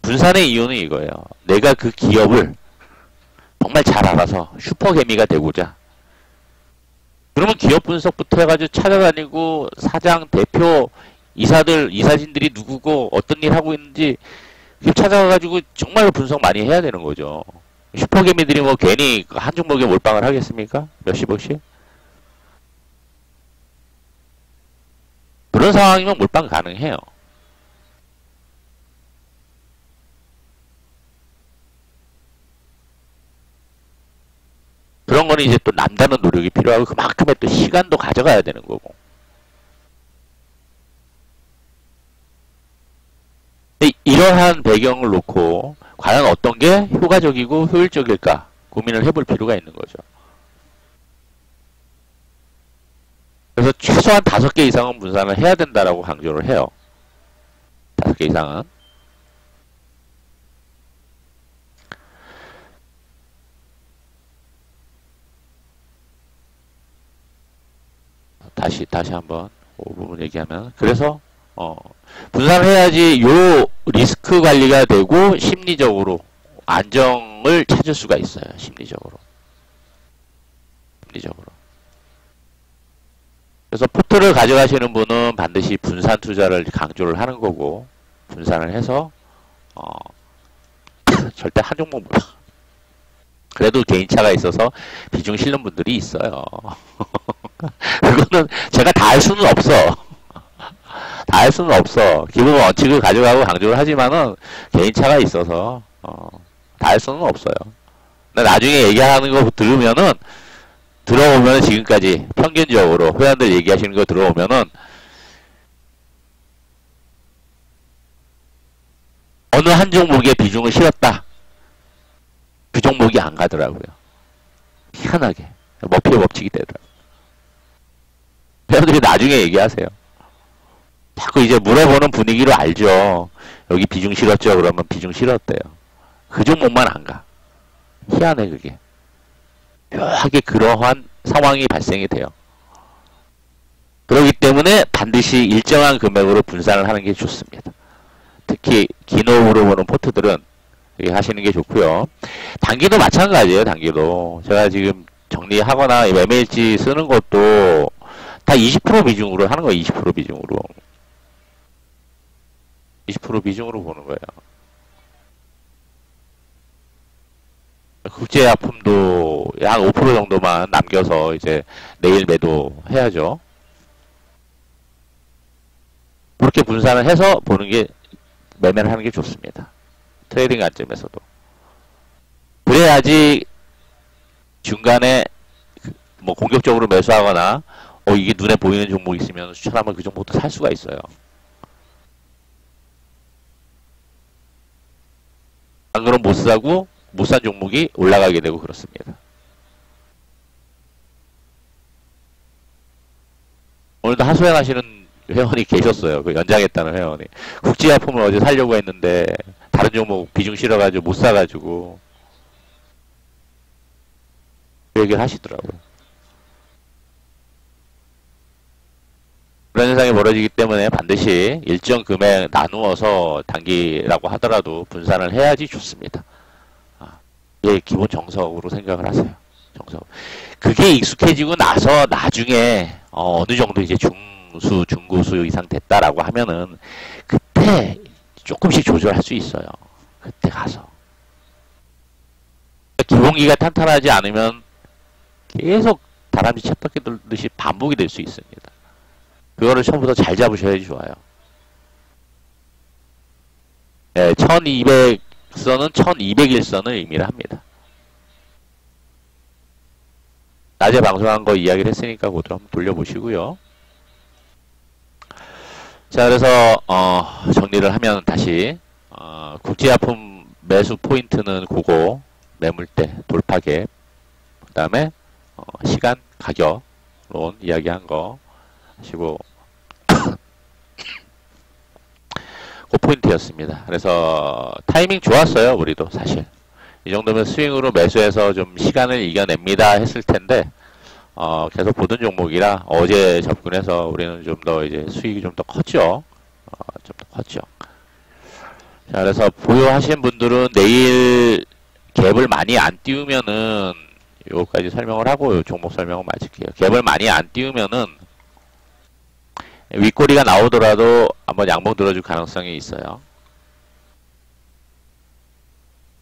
분산의 이유는 이거예요. 내가 그 기업을 정말 잘 알아서 슈퍼개미가 되고자. 그러면 기업 분석부터 해가지고 찾아다니고 사장, 대표, 이사들, 이사진들이 누구고 어떤 일 하고 있는지 찾아가가지고 정말 분석 많이 해야 되는 거죠. 슈퍼개미들이 뭐 괜히 한 종목에 몰빵을 하겠습니까? 몇십억씩? 그런 상황이면 몰빵 가능해요. 그런 거는 이제 또 남다른 노력이 필요하고 그만큼의 또 시간도 가져가야 되는 거고. 이러한 배경을 놓고 과연 어떤 게 효과적이고 효율적일까 고민을 해볼 필요가 있는 거죠. 그래서 최소한 5개 이상은 분산을 해야 된다라고 강조를 해요. 5개 이상은. 다시 한번 그 부분 얘기하면 그래서 분산을 해야지 요 리스크 관리가 되고 심리적으로 안정을 찾을 수가 있어요. 심리적으로. 그래서 포트를 가져가시는 분은 반드시 분산 투자를 강조를 하는 거고 분산을 해서 절대 한 종목 몰라. 그래도 개인차가 있어서 비중 실는 분들이 있어요. 그거는 제가 다 할 수는 없어. 다 할 수는 없어. 기본 원칙을 가져가고 강조를 하지만은 개인차가 있어서 다 할 수는 없어요. 근데 나중에 얘기하는 거 들어보면은 지금까지 평균적으로 회원들 얘기하시는 거 들어오면은 어느 한 종목에 비중을 실었다. 그 종목이 안 가더라고요. 희한하게. 머피의 법칙이 되더라고요. 회원들이 나중에 얘기하세요. 자꾸 이제 물어보는 분위기로 알죠. 여기 비중 실었죠? 그러면 비중 실었대요. 그 종목만 안 가. 희한해 그게. 묘하게 그러한 상황이 발생이 돼요. 그렇기 때문에 반드시 일정한 금액으로 분산을 하는 게 좋습니다. 특히 기노브로 보는 포트들은 하시는 게 좋고요. 단기도 마찬가지예요. 단기도 제가 지금 정리하거나 매매일지 쓰는 것도 다 20% 비중으로 하는 거예요. 20% 비중으로. 20% 비중으로 보는 거예요. 국제약품도 약 5% 정도만 남겨서 이제 내일 매도 해야죠. 그렇게 분산을 해서 보는 게 매매를 하는 게 좋습니다. 트레이딩 관점에서도. 그래야지 중간에 뭐 공격적으로 매수하거나 이게 눈에 보이는 종목이 있으면 추천하면 그 종목도 살 수가 있어요. 안 그러면 못 사고 못 산 종목이 올라가게 되고 그렇습니다. 오늘도 하소연하시는 회원이 계셨어요. 그 연장했다는 회원이. 국지화품을 어제 사려고 했는데 다른 종목 비중 실어가지고 못 사가지고 그 얘기를 하시더라고요. 그런 현상이 벌어지기 때문에 반드시 일정 금액 나누어서 단기라고 하더라도 분산을 해야지 좋습니다. 예, 기본 정석으로 생각을 하세요. 정석. 그게 익숙해지고 나서 나중에 어느 정도 이제 중수, 중고수 이상 됐다라고 하면은 그때 조금씩 조절할 수 있어요. 그때 가서. 기본기가 탄탄하지 않으면 계속 다람쥐 쳇바퀴 돌듯이 반복이 될 수 있습니다. 그거를 처음부터 잘 잡으셔야지 좋아요. 네, 1200선은 1201선을 의미를 합니다. 낮에 방송한 거 이야기를 했으니까 그것도 한번 돌려보시고요. 자, 그래서 정리를 하면 다시 국제화품 매수 포인트는 그거 매물대, 돌파갭, 그 다음에 시간, 가격론 이야기한 거 하시고 그 포인트였습니다. 그래서 타이밍 좋았어요. 우리도 사실 이 정도면 스윙으로 매수해서 좀 시간을 이겨냅니다 했을 텐데 계속 보던 종목이라 어제 접근해서 우리는 좀 더 이제 수익이 좀 더 컸죠. 좀 더 컸죠. 자, 그래서 보유하신 분들은 내일 갭을 많이 안 띄우면은 요거까지 설명을 하고 요 종목 설명은 마칠게요. 갭을 많이 안 띄우면은 윗꼬리가 나오더라도 한번 양봉 들어줄 가능성이 있어요.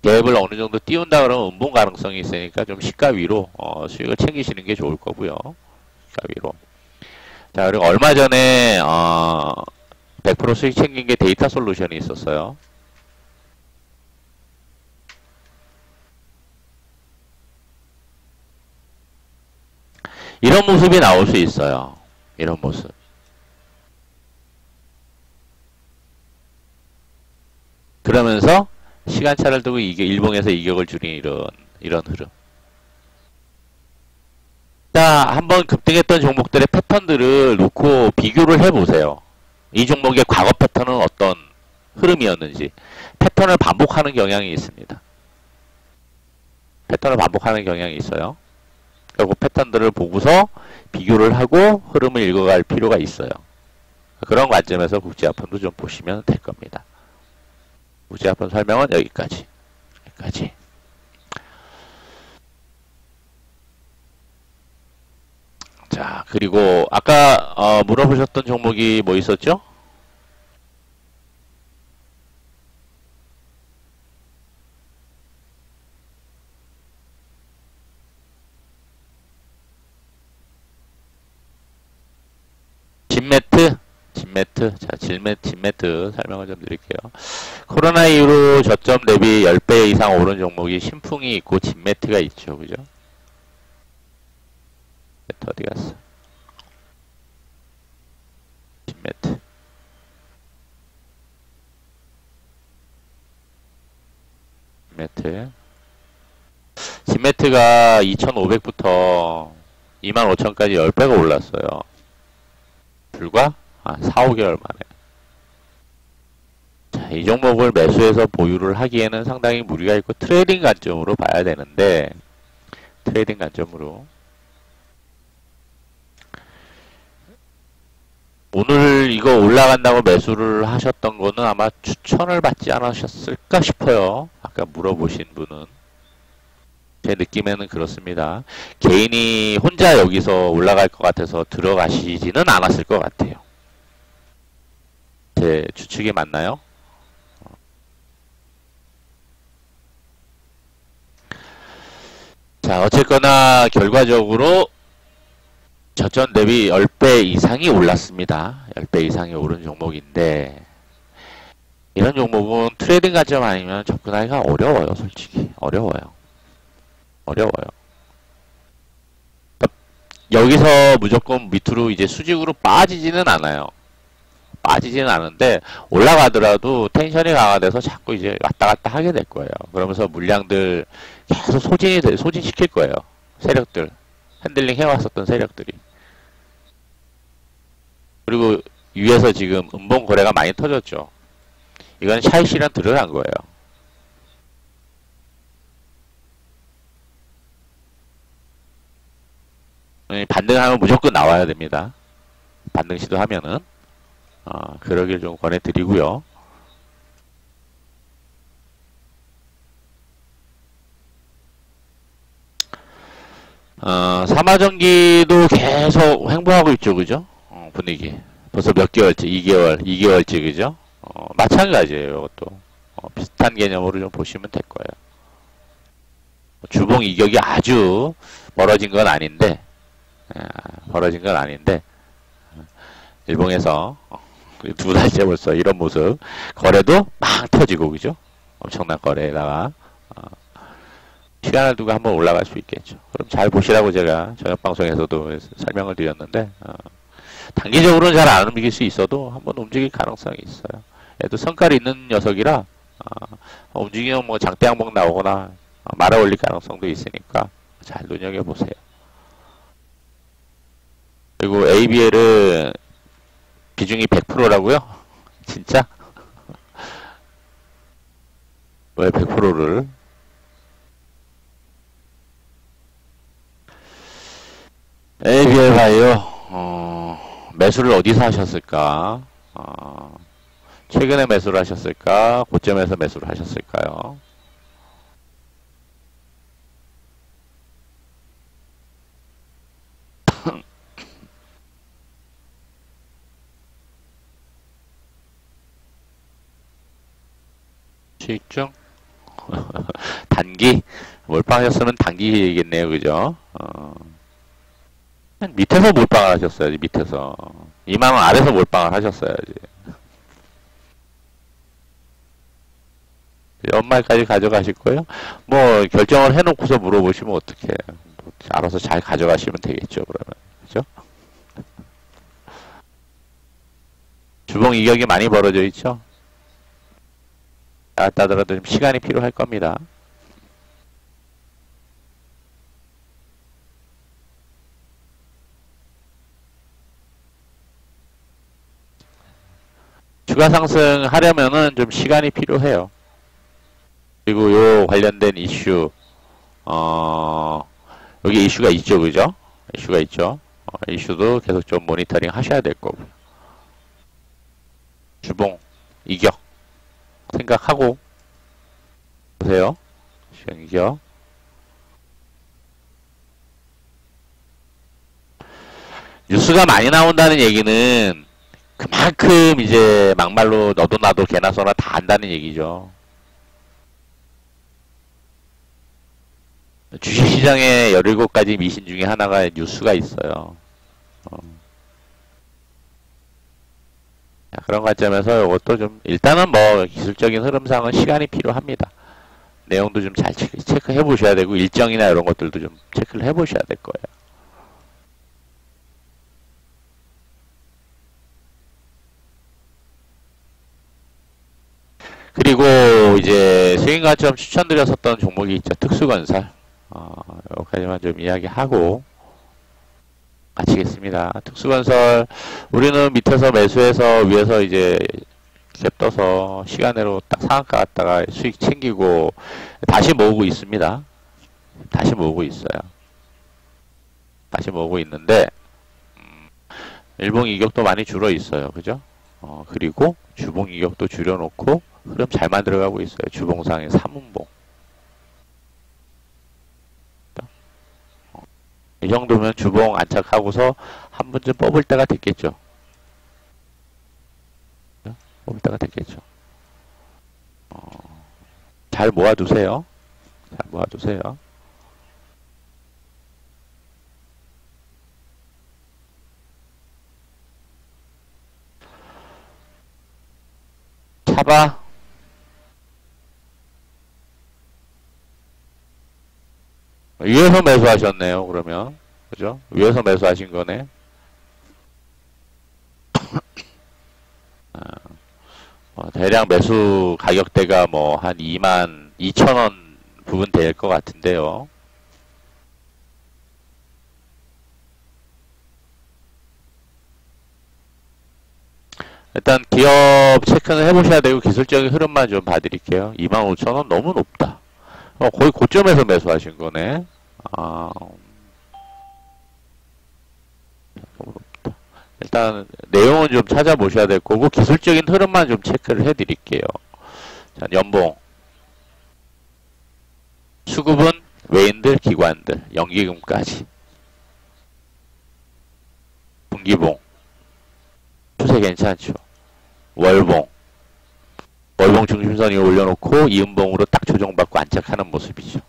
갭을 어느 정도 띄운다 그러면 음봉 가능성이 있으니까 좀 시가 위로 수익을 챙기시는 게 좋을 거고요. 시가 위로. 자, 그리고 얼마 전에 100% 수익 챙긴 게 데이터 솔루션이 있었어요. 이런 모습이 나올 수 있어요. 이런 모습. 그러면서 시간차를 두고 일봉에서 이격을 줄이는 이런 흐름. 자, 한번 급등했던 종목들의 패턴들을 놓고 비교를 해보세요. 이 종목의 과거 패턴은 어떤 흐름이었는지. 패턴을 반복하는 경향이 있습니다. 패턴을 반복하는 경향이 있어요. 그 패턴들을 보고서 비교를 하고 흐름을 읽어갈 필요가 있어요. 그런 관점에서 국제화품도 좀 보시면 될 겁니다. 국제화품 설명은 여기까지. 자, 그리고 아까 물어보셨던 종목이 뭐 있었죠? 진매트. 자, 진매트 설명을 좀 드릴게요. 코로나 이후로 저점 대비 10배 이상 오른 종목이 신풍이 있고 진매트가 있죠. 그죠? 매트 어디 갔어? 진매트가 2,500부터 25,000까지 10배가 올랐어요. 불과 4, 5개월 만에. 자, 이 종목을 매수해서 보유를 하기에는 상당히 무리가 있고 트레이딩 관점으로 봐야 되는데 트레이딩 관점으로 오늘 이거 올라간다고 매수를 하셨던 거는 아마 추천을 받지 않으셨을까 싶어요. 아까 물어보신 분은. 제 느낌에는 그렇습니다. 개인이 혼자 여기서 올라갈 것 같아서 들어가시지는 않았을 것 같아요. 제 추측이 맞나요? 자, 어쨌거나 결과적으로 저점 대비 10배 이상이 올랐습니다. 10배 이상이 오른 종목인데 이런 종목은 트레이딩 관점 아니면 접근하기가 어려워요, 솔직히. 어려워요. 어려워요. 여기서 무조건 밑으로 이제 수직으로 빠지지는 않아요. 빠지지는 않은데 올라가더라도 텐션이 강화돼서 자꾸 이제 왔다 갔다 하게 될 거예요. 그러면서 물량들 계속 소진시킬 거예요. 세력들. 핸들링 해왔었던 세력들이. 그리고 위에서 지금 음봉 거래가 많이 터졌죠. 이건 샤이 실현 들어간 거예요. 반등하면 무조건 나와야 됩니다. 반등 시도하면은. 그러길 좀 권해드리고요. 삼화전기도 계속 횡보하고 있죠, 그죠? 분위기. 벌써 몇 개월째, 2개월째, 그죠? 마찬가지예요, 이것도. 비슷한 개념으로 좀 보시면 될 거예요. 주봉 이격이 아주 멀어진 건 아닌데, 벌어진 건 아닌데, 일봉에서 두 달째 벌써 이런 모습. 거래도 막 터지고, 그죠? 엄청난 거래에다가, 시간을 두고 한번 올라갈 수 있겠죠. 그럼 잘 보시라고 제가 저녁방송에서도 설명을 드렸는데, 단기적으로는 잘 안 움직일 수 있어도 한번 움직일 가능성이 있어요. 얘도 성깔이 있는 녀석이라, 움직이면 뭐 장대 항목 나오거나, 말아 올릴 가능성도 있으니까 잘 눈여겨보세요. 그리고 ABL은 비중이 100%라고요? 진짜? 왜 100%를? ABL 바이오, 매수를 어디서 하셨을까? 최근에 매수를 하셨을까? 고점에서 매수를 하셨을까요? 수익중? 단기? 몰빵하셨으면 단기이겠네요, 그죠? 밑에서 몰빵을 하셨어야지, 밑에서. 2만원 아래서 몰빵을 하셨어야지. 연말까지 가져가실 거예요? 뭐, 결정을 해놓고서 물어보시면 어떡해. 뭐 알아서 잘 가져가시면 되겠죠, 그러면. 그죠? 주봉 이격이 많이 벌어져 있죠? 따더라도 좀 시간이 필요할 겁니다. 추가 상승하려면은 좀 시간이 필요해요. 그리고 요 관련된 이슈, 여기 이슈가 있죠, 그죠? 이슈가 있죠. 이슈도 계속 좀 모니터링 하셔야 될 거고. 주봉, 이격, 생각하고 보세요. 시간 이격. 뉴스가 많이 나온다는 얘기는 그만큼 이제 막말로 너도 나도 개나 소나 다 안다는 얘기죠. 주식시장에 17가지 미신 중에 하나가 뉴스가 있어요. 그런 관점에서 이것도 좀 일단은 뭐 기술적인 흐름상은 시간이 필요합니다. 내용도 좀 잘 체크해 보셔야 되고 일정이나 이런 것들도 좀 체크를 해 보셔야 될 거예요. 그리고 이제 수익 관점 추천드렸었던 종목이 있죠. 특수건설. 여기까지만 좀 이야기하고 마치겠습니다. 특수건설 우리는 밑에서 매수해서 위에서 이제 갭 떠서 시간으로 딱 상한가 갔다가 수익 챙기고 다시 모으고 있습니다. 다시 모으고 있어요. 다시 모으고 있는데 일봉 이격도 많이 줄어 있어요. 그죠? 그리고 주봉 이격도 줄여놓고 흐름 잘 만들어가고 있어요. 주봉상의 3분봉. 이 정도면 주봉 안착하고서 한 번쯤 뽑을 때가 됐겠죠. 뽑을 때가 됐겠죠. 잘 모아두세요. 잘 모아두세요. 차바 위에서 매수하셨네요, 그러면. 그죠? 위에서 매수하신 거네. 대략 매수 가격대가 뭐 한 22,000원 부분 될 것 같은데요. 일단 기업 체크는 해보셔야 되고 기술적인 흐름만 좀 봐드릴게요. 25,000원 너무 높다. 거의 고점에서 매수하신 거네. 아, 너무 높다. 일단 내용은 좀 찾아보셔야 될 거고 기술적인 흐름만 좀 체크를 해드릴게요. 자, 연봉, 수급은 외인들, 기관들, 연기금까지. 분기봉, 추세 괜찮죠. 월봉, 월봉 중심선 이 올려놓고 이음봉으로 딱 조정받고 안착하는 모습이죠.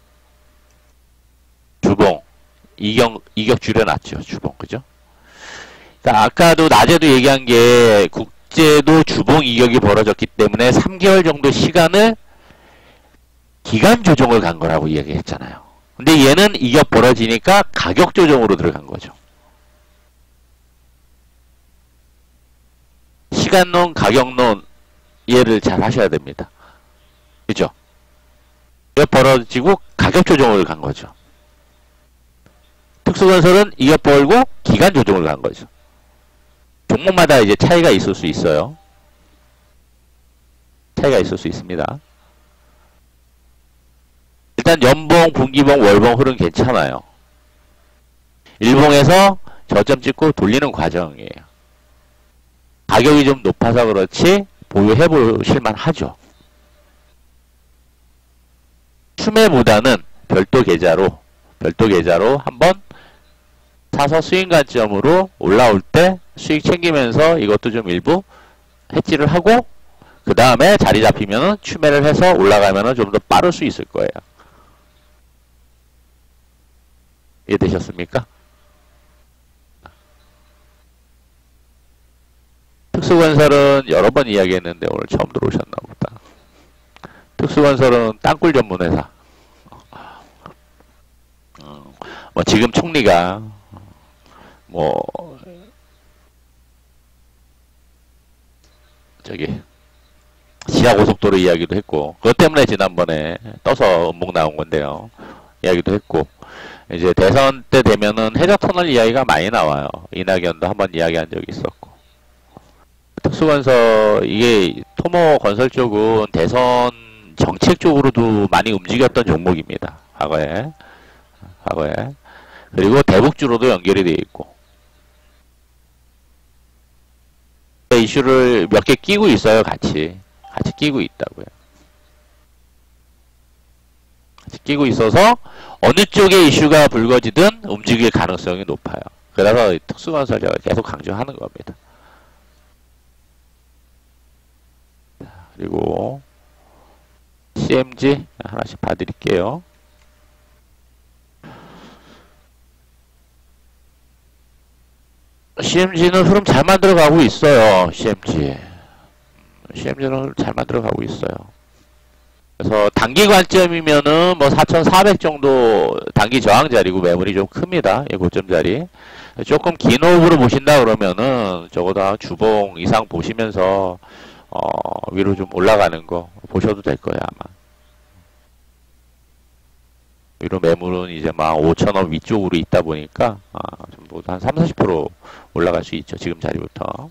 주봉, 이격 줄여놨죠. 주봉, 그죠? 그러니까 아까도 낮에도 얘기한 게 국제도 주봉 이격이 벌어졌기 때문에 3개월 정도 시간을 기간 조정을 간 거라고 이야기했잖아요. 근데 얘는 이격 벌어지니까 가격 조정으로 들어간 거죠. 시간론, 가격론 이해를 잘 하셔야 됩니다. 그죠? 이격 벌어지고 가격 조정을 간 거죠. 특수건설은 이격 벌고 기간 조정을 간 거죠. 종목마다 이제 차이가 있을 수 있어요. 차이가 있을 수 있습니다. 일단 연봉, 분기봉, 월봉 흐름 괜찮아요. 일봉에서 저점 찍고 돌리는 과정이에요. 가격이 좀 높아서 그렇지 보유해 보실만 하죠. 추매보다는 별도 계좌로 한번 사서 수익 관점으로 올라올 때 수익 챙기면서 이것도 좀 일부 해지를 하고 그 다음에 자리 잡히면은 추매를 해서 올라가면은 좀 더 빠를 수 있을 거예요. 이해되셨습니까? 특수건설은 여러 번 이야기했는데 오늘 처음 들어오셨나 보다. 특수건설은 땅굴 전문 회사. 뭐 지금 총리가 뭐 저기 지하고속도로 이야기도 했고 그것 때문에 지난번에 떠서 음목 나온 건데요. 이야기도 했고 이제 대선 때 되면은 해저터널 이야기가 많이 나와요. 이낙연도 한번 이야기한 적이 있었고 특수건설 이게 토모건설 쪽은 대선 정책 쪽으로도 많이 움직였던 종목입니다. 과거에 그리고 대북주로도 연결이 되어 있고 이슈를 몇 개 끼고 있어요. 같이 끼고 있다고요. 같이 끼고 있어서 어느 쪽에 이슈가 불거지든 움직일 가능성이 높아요. 그래서 특수건설 제가 계속 강조하는 겁니다. 그리고 CMG 하나씩 봐드릴게요. CMG는 흐름 잘 만들어가고 있어요. CMG는 흐름 잘 만들어가고 있어요. 그래서 단기 관점이면은 뭐 4,400 정도 단기 저항 자리고 매물이 좀 큽니다. 이 고점 자리. 조금 긴 호흡으로 보신다 그러면은 적어도 주봉 이상 보시면서 위로 좀 올라가는 거 보셔도 될 거예요, 아마. 위로 매물은 이제 막 5,000원 위쪽으로 있다 보니까 전부 한 30-40% 올라갈 수 있죠. 지금 자리부터.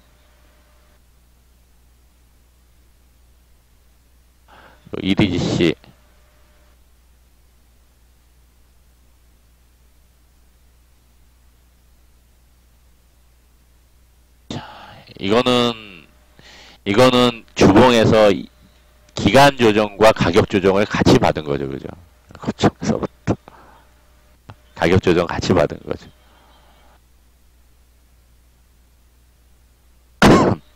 EDGC 이거는 주봉에서 기간 조정과 가격 조정을 같이 받은 거죠, 그죠? 그쪽에서부터 가격 조정 같이 받은 거죠.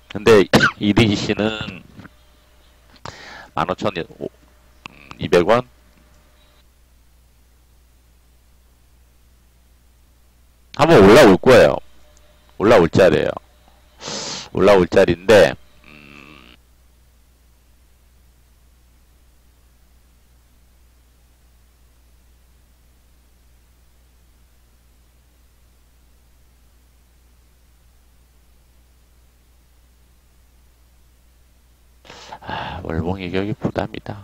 근데 EDGC는 15,200원 한번 올라올 거예요. 올라올 자리예요. 올라올 자리인데 월봉 이격이 부담이다.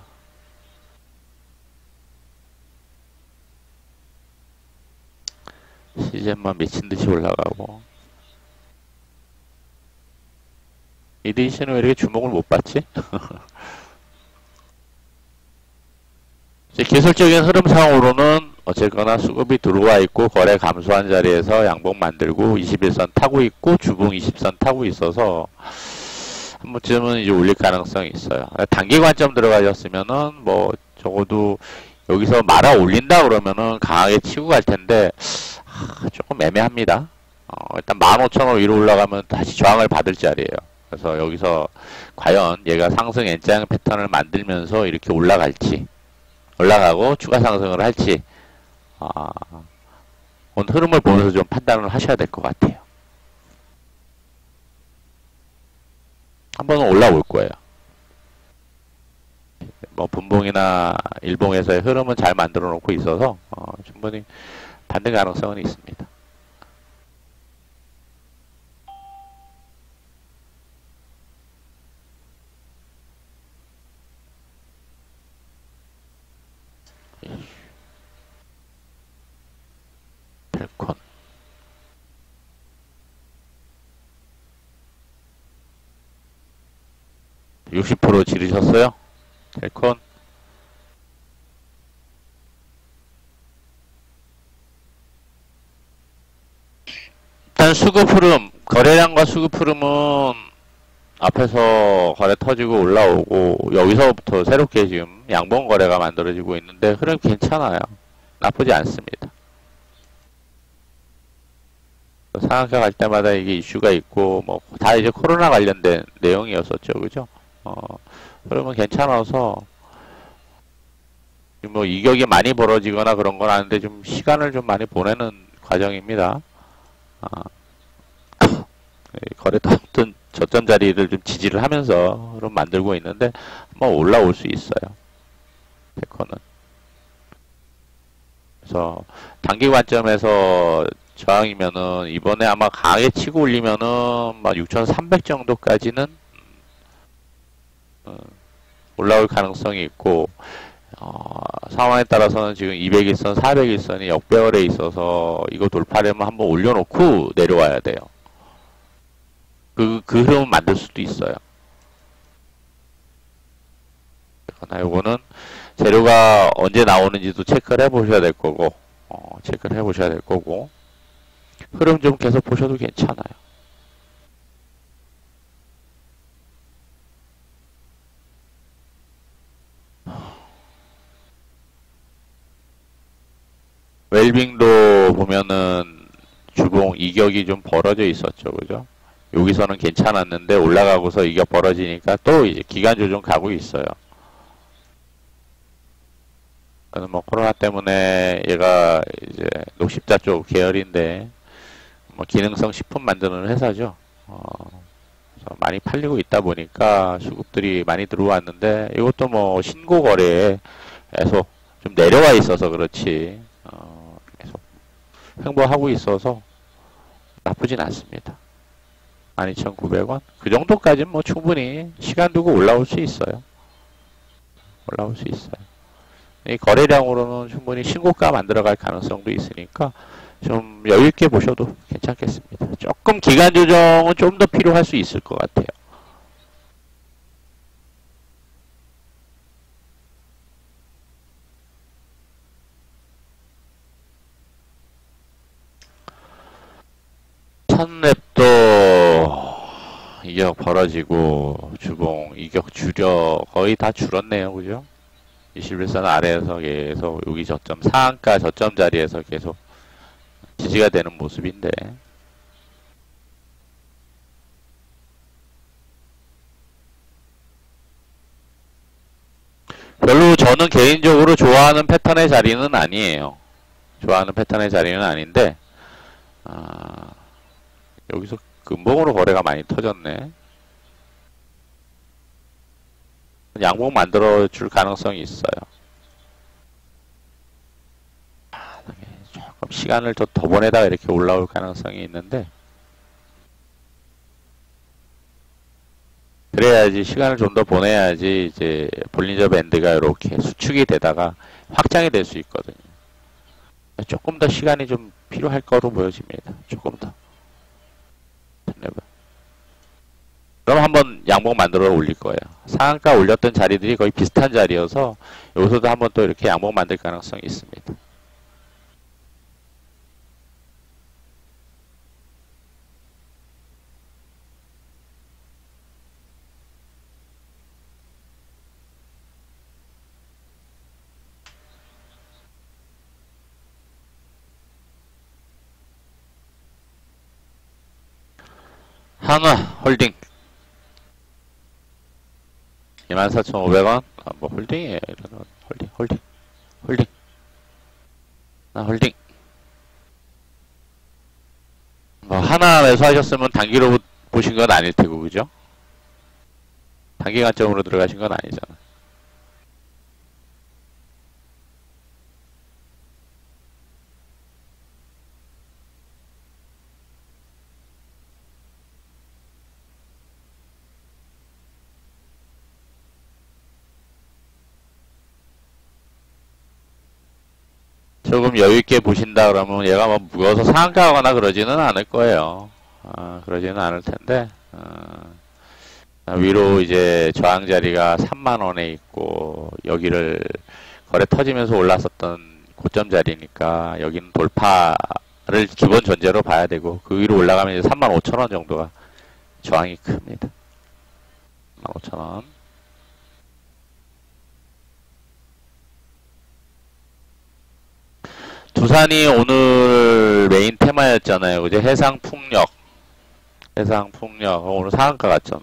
시즌만 미친듯이 올라가고. 이디시는 왜 이렇게 주목을 못 받지? 이제 기술적인 흐름상으로는 어쨌거나 수급이 들어와 있고 거래 감소한 자리에서 양봉 만들고 21선 타고 있고 주봉 20선 타고 있어서 한 번쯤은 이제 올릴 가능성이 있어요. 단기 관점 들어가셨으면은 뭐 적어도 여기서 말아 올린다 그러면은 강하게 치고 갈 텐데 조금 애매합니다. 일단 15,000원 위로 올라가면 다시 저항을 받을 자리예요. 그래서 여기서 과연 얘가 상승 N자 패턴을 만들면서 이렇게 올라갈지, 올라가고 추가 상승을 할지, 오늘 흐름을 보면서 좀 판단을 하셔야 될 것 같아요. 한 번은 올라올 거예요. 뭐 분봉이나 일봉에서의 흐름은 잘 만들어 놓고 있어서 충분히 반등 가능성은 있습니다. 펠콘 60% 지르셨어요? 펠콘 일단 수급 흐름, 거래량과 수급 흐름은 앞에서 거래 터지고 올라오고 여기서부터 새롭게 지금 양봉 거래가 만들어지고 있는데 흐름 괜찮아요. 나쁘지 않습니다. 상한가 갈 때마다 이게 이슈가 있고 뭐 다 이제 코로나 관련된 내용이었었죠, 그죠? 흐름은 괜찮아서 뭐 이격이 많이 벌어지거나 그런 건 아닌데 좀 시간을 좀 많이 보내는 과정입니다. 거래도 아무튼 저점 자리를 좀 지지를 하면서 흐름 만들고 있는데 한번 올라올 수 있어요. 펠콘은. 그래서 단기 관점에서 저항이면은 이번에 아마 강하게 치고 올리면은 막 6,300 정도까지는 올라올 가능성이 있고 상황에 따라서는 지금 200일선, 400일선이 역배열에 있어서 이거 돌파하려면 한번 올려놓고 내려와야 돼요. 그 흐름을 만들 수도 있어요. 그러나 요거는 재료가 언제 나오는지도 체크를 해보셔야 될 거고, 체크를 해보셔야 될 거고, 흐름 좀 계속 보셔도 괜찮아요. 웰빙도 보면은 주봉 이격이 좀 벌어져 있었죠, 그죠? 여기서는 괜찮았는데 올라가고서 이격 벌어지니까 또 이제 기간 조정 가고 있어요. 그래서 뭐 코로나 때문에 얘가 이제 녹십자 쪽 계열인데 뭐 기능성 식품 만드는 회사죠. 그래서 많이 팔리고 있다 보니까 수급들이 많이 들어왔는데 이것도 뭐 신고 거래에서 좀 내려와 있어서 그렇지 계속 횡보하고 있어서 나쁘진 않습니다. 12,900원 그 정도까지는 뭐 충분히 시간 두고 올라올 수 있어요. 올라올 수 있어요. 이 거래량으로는 충분히 신고가 만들어갈 가능성도 있으니까 좀 여유있게 보셔도 괜찮겠습니다. 조금 기간 조정은 좀 더 필요할 수 있을 것 같아요. 첫랩도 이격 벌어지고 주봉 이격 줄여 거의 다 줄었네요, 그죠? 21선 아래에서 계속 여기 저점 상한가 저점 자리에서 계속 지지가 되는 모습인데 별로 저는 개인적으로 좋아하는 패턴의 자리는 아니에요. 좋아하는 패턴의 자리는 아닌데 여기서 금봉으로 거래가 많이 터졌네. 양봉 만들어 줄 가능성이 있어요. 조금 시간을 더 보내다가 이렇게 올라올 가능성이 있는데 그래야지 시간을 좀 더 보내야지 이제 볼린저 밴드가 이렇게 수축이 되다가 확장이 될 수 있거든요. 조금 더 시간이 좀 필요할 거로 보여집니다. 조금 더. 그럼 한번 양봉 만들어 올릴 거예요. 상한가 올렸던 자리들이 거의 비슷한 자리여서 여기서도 한번 또 이렇게 양봉 만들 가능성이 있습니다. 한화 홀딩 24,500원. 뭐 홀딩이에요. 홀딩. 홀딩. 뭐 하나 매수하셨으면 단기로 보신 건 아닐 테고, 그죠? 단기 관점으로 들어가신 건 아니잖아. 조금 여유있게 보신다 그러면 얘가 뭐 무거워서 상한가 하거나 그러지는 않을 거예요. 그러지는 않을 텐데, 위로 이제 저항 자리가 3만원에 있고, 여기를 거래 터지면서 올랐었던 고점 자리니까, 여기는 돌파를 기본 전제로 봐야 되고, 그 위로 올라가면 이제 35,000원 정도가 저항이 큽니다. 35,000원. 두산이 오늘 메인 테마였잖아요. 그죠? 해상풍력. 오늘 상한가 갔잖아.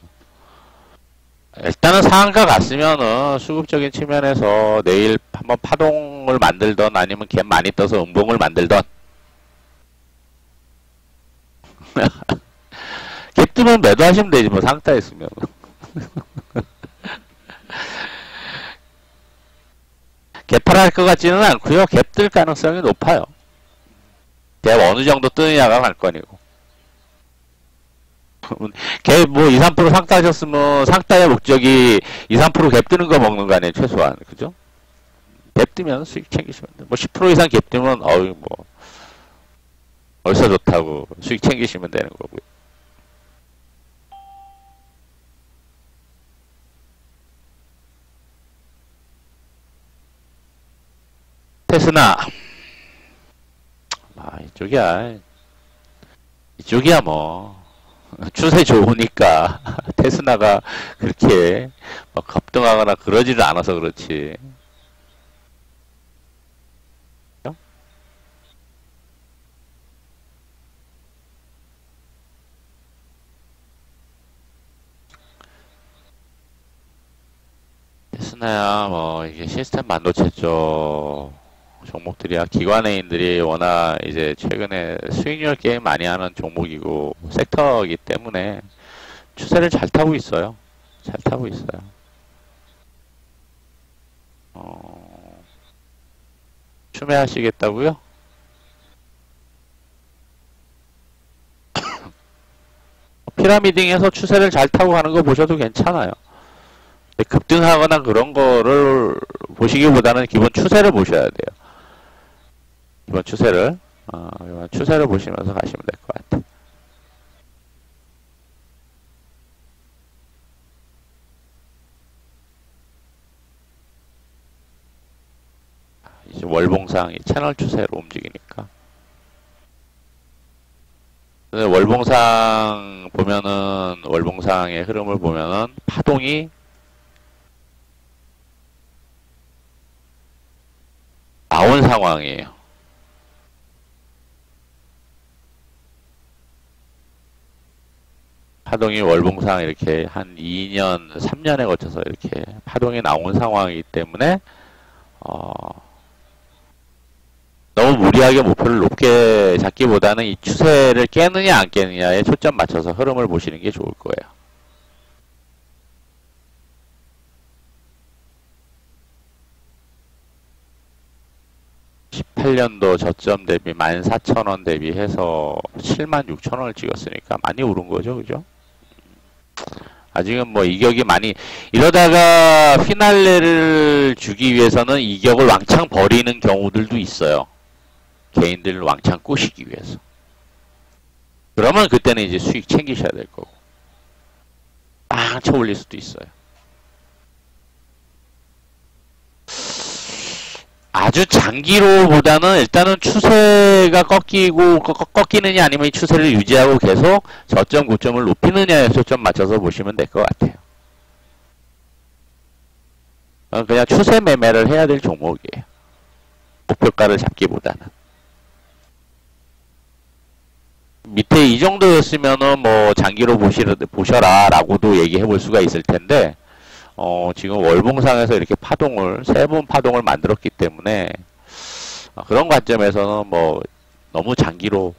일단은 상한가 갔으면은 수급적인 측면에서 내일 한번 파동을 만들던 아니면 갭 많이 떠서 음봉을 만들던 갭 뜨면 매도하시면 되지 뭐 상따 있으면. 개팔할 것 같지는 않고요. 갭 뜰 가능성이 높아요. 갭 어느 정도 뜨느냐가 관건이고. 갭 뭐 2, 3% 상따 하셨으면 상따의 목적이 2, 3% 갭 뜨는 거 먹는 거 아니에요. 최소한. 그죠? 갭 뜨면 수익 챙기시면 돼요. 뭐 10% 이상 갭 뜨면 어이 뭐 얼싸 좋다고 수익 챙기시면 되는 거고요. 테스나 이쪽이야 뭐 추세 좋으니까 테스나가 그렇게 막 급등하거나 그러지를 않아서 그렇지. 테스나야 뭐 이게 시스템 반도체 쪽 종목들이야. 기관회인들이 워낙 이제 최근에 수익률 게임 많이 하는 종목이고 섹터이기 때문에 추세를 잘 타고 있어요. 잘 타고 있어요. 추매하시겠다고요? 피라미딩에서 추세를 잘 타고 가는 거 보셔도 괜찮아요. 급등하거나 그런 거를 보시기보다는 기본 추세를 보셔야 돼요. 이번 추세를 보시면서 가시면 될 것 같아요. 이제 월봉상이 채널 추세로 움직이니까. 월봉상 보면은 월봉상의 흐름을 보면은 파동이 나온 상황이에요. 파동이 월봉상 이렇게 한 2년, 3년에 거쳐서 이렇게 파동이 나온 상황이기 때문에 너무 무리하게 목표를 높게 잡기보다는 이 추세를 깨느냐 안 깨느냐에 초점 맞춰서 흐름을 보시는 게 좋을 거예요. 18년도 저점 대비 14,000원 대비해서 76,000원을 찍었으니까 많이 오른 거죠, 그죠? 아직은 뭐 이격이 많이, 이러다가 피날레를 주기 위해서는 이격을 왕창 버리는 경우들도 있어요. 개인들을 왕창 꼬시기 위해서. 그러면 그때는 이제 수익 챙기셔야 될 거고. 빵 쳐 올릴 수도 있어요. 아주 장기로보다는 일단은 추세가 꺾이느냐 아니면 이 추세를 유지하고 계속 저점 고점을 높이느냐에 초점 맞춰서 보시면 될 것 같아요. 그냥 추세 매매를 해야 될 종목이에요. 목표가를 잡기보다는. 밑에 이 정도였으면은 뭐 장기로 보셔라 라고도 얘기해 볼 수가 있을 텐데, 지금 월봉상에서 이렇게 파동을, 세 번 파동을 만들었기 때문에, 그런 관점에서는 뭐, 너무 장기로,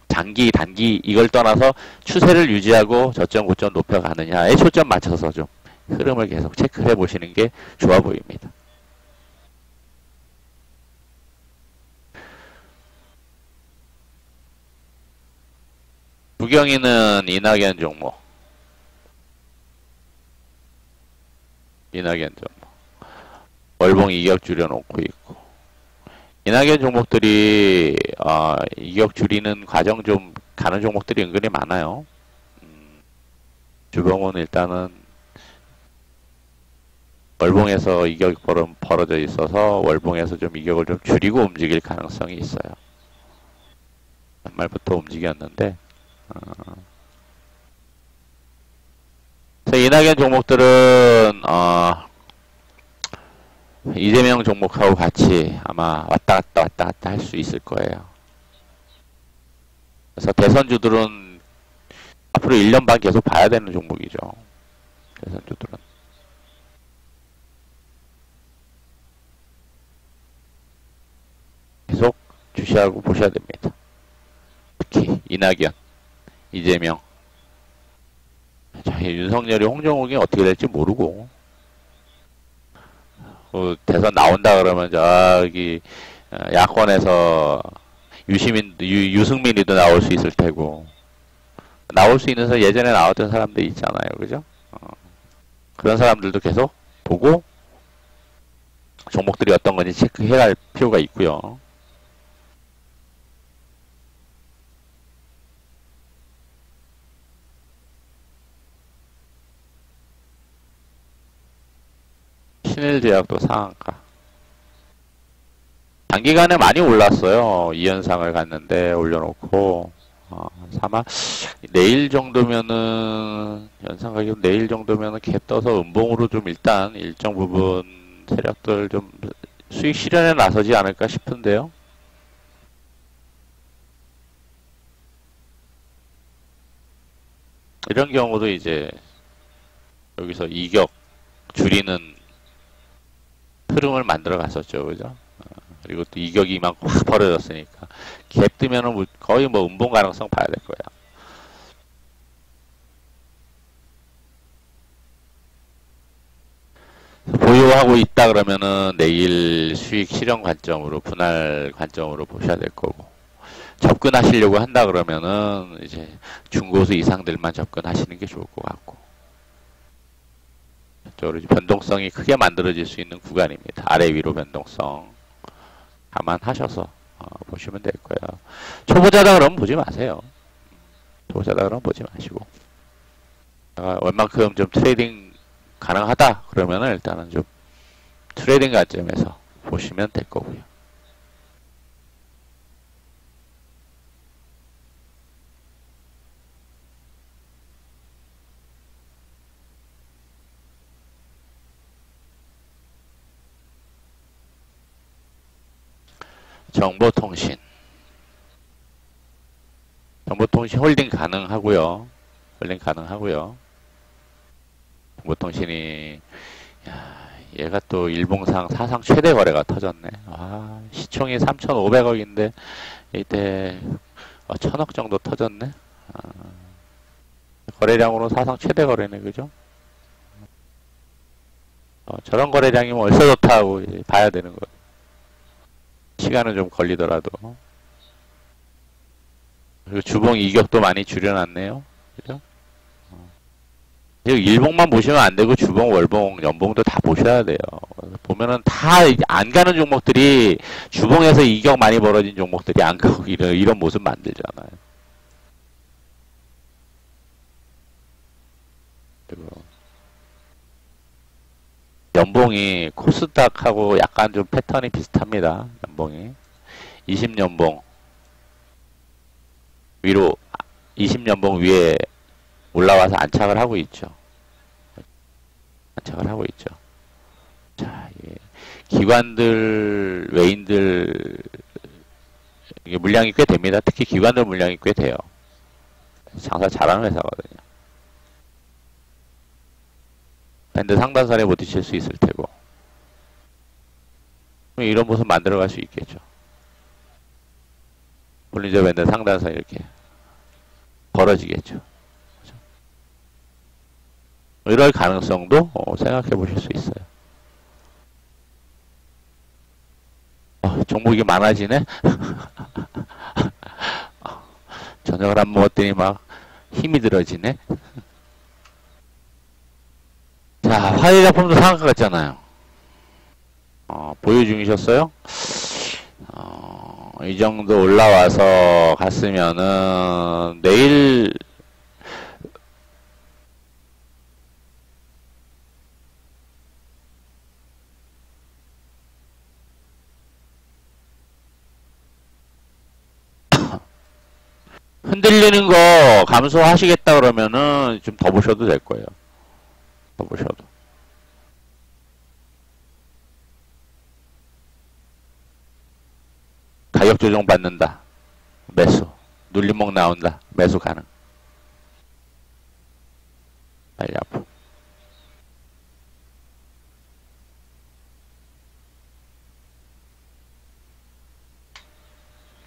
장기, 단기, 이걸 떠나서 추세를 유지하고 저점, 고점 높여가느냐에 초점 맞춰서 좀 흐름을 계속 체크해 보시는 게 좋아 보입니다. 부경이는 이낙연 종목. 이낙연 종목. 월봉 이격 줄여놓고 있고. 이낙연 종목들이, 이격 줄이는 과정 좀 가는 종목들이 은근히 많아요. 주봉은 일단은 월봉에서 이격이 벌어져 있어서 월봉에서 좀 이격을 좀 줄이고 움직일 가능성이 있어요. 연말부터 움직였는데, 그래서 이낙연 종목들은 이재명 종목하고 같이 아마 왔다 갔다 할 수 있을 거예요. 그래서 대선주들은 앞으로 1년 반 계속 봐야 되는 종목이죠. 대선주들은. 계속 주시하고 보셔야 됩니다. 특히 이낙연, 이재명. 자, 윤석열이 홍정욱이 어떻게 될지 모르고, 대선 나온다 그러면 저기 야권에서 유승민이도 나올 수 있을 테고, 나올 수 있는 사람, 예전에 나왔던 사람들 있잖아요, 그죠? 그런 사람들도 계속 보고 종목들이 어떤 건지 체크해갈 필요가 있고요. 신일제약도 상한가. 단기간에 많이 올랐어요. 2연상을 갔는데 올려놓고, 아마 내일 정도면은, 연상 가격 내일 정도면은 갭 떠서 음봉으로 좀 일단 일정 부분 세력들 좀 수익 실현에 나서지 않을까 싶은데요. 이런 경우도 이제 여기서 이격 줄이는 흐름을 만들어 갔었죠, 그죠? 그리고 또 이격이 이만큼 확 벌어졌으니까 갭 뜨면은 거의 뭐 음봉 가능성 봐야 될 거야. 보유하고 있다 그러면은 내일 수익 실현 관점으로, 분할 관점으로 보셔야 될 거고, 접근하시려고 한다 그러면은 이제 중고수 이상들만 접근하시는 게 좋을 것 같고, 이쪽으로 변동성이 크게 만들어질 수 있는 구간입니다. 아래 위로 변동성 감안하셔서 보시면 될 거예요. 초보자다 그러면 보지 마세요. 초보자다 그러면 보지 마시고, 얼만큼 좀 트레이딩 가능하다 그러면은 일단은 좀 트레이딩 관점에서 보시면 될 거고요. 정보통신. 정보통신 홀딩 가능하고요. 홀딩 가능하고요. 정보통신이, 얘가 또 일봉상 사상 최대 거래가 터졌네. 시총이 3,500억인데 이때 1,000억 정도 터졌네. 거래량으로 사상 최대 거래네, 그죠? 저런 거래량이면 얼싸 좋다고 봐야 되는 거예요. 시간은 좀 걸리더라도. 그리고 주봉 이격도 많이 줄여놨네요. 그죠? 일봉만 보시면 안 되고 주봉, 월봉, 연봉도 다 보셔야 돼요. 보면은 다 안 가는 종목들이 주봉에서 이격 많이 벌어진 종목들이 안 가고 이런 모습 만들잖아요. 그리고 연봉이 코스닥하고 약간 좀 패턴이 비슷합니다. 연봉이 20년봉 위로 20년봉 위에 올라와서 안착을 하고 있죠. 안착을 하고 있죠. 자, 기관들, 외인들 이게 물량이 꽤 됩니다. 특히 기관들 물량이 꽤 돼요. 장사 잘하는 회사거든요. 밴드 상단선에 부딪힐 수 있을 테고 이런 모습 만들어갈 수 있겠죠. 볼린저 밴드 상단선 이렇게 벌어지겠죠. 이럴 가능성도 생각해 보실 수 있어요. 종목이 많아지네? 저녁을 안 먹었더니 막 힘이 들어지네? 자, 화해 작품도 상한가 같잖아요. 보유 중이셨어요? 이 정도 올라와서 갔으면은 내일 흔들리는 거 감소하시겠다 그러면은 좀 더 보셔도 될 거예요. 더 보셔도. 가격 조정 받는다. 매수. 눌림목 나온다. 매수 가능. 빨리 앞으로.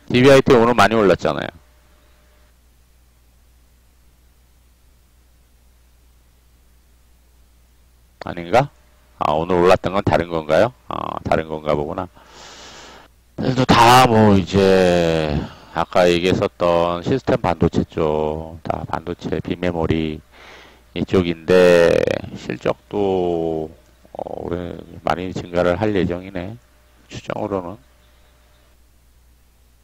DBIT 오늘 많이 올랐잖아요. 아닌가? 오늘 올랐던 건 다른 건가요? 다른 건가 보구나. 그래도 다 이제 아까 얘기했었던 시스템 반도체 쪽, 다 반도체 빈메모리 이쪽인데 실적도 올해 많이 증가를 할 예정이네. 추정으로는.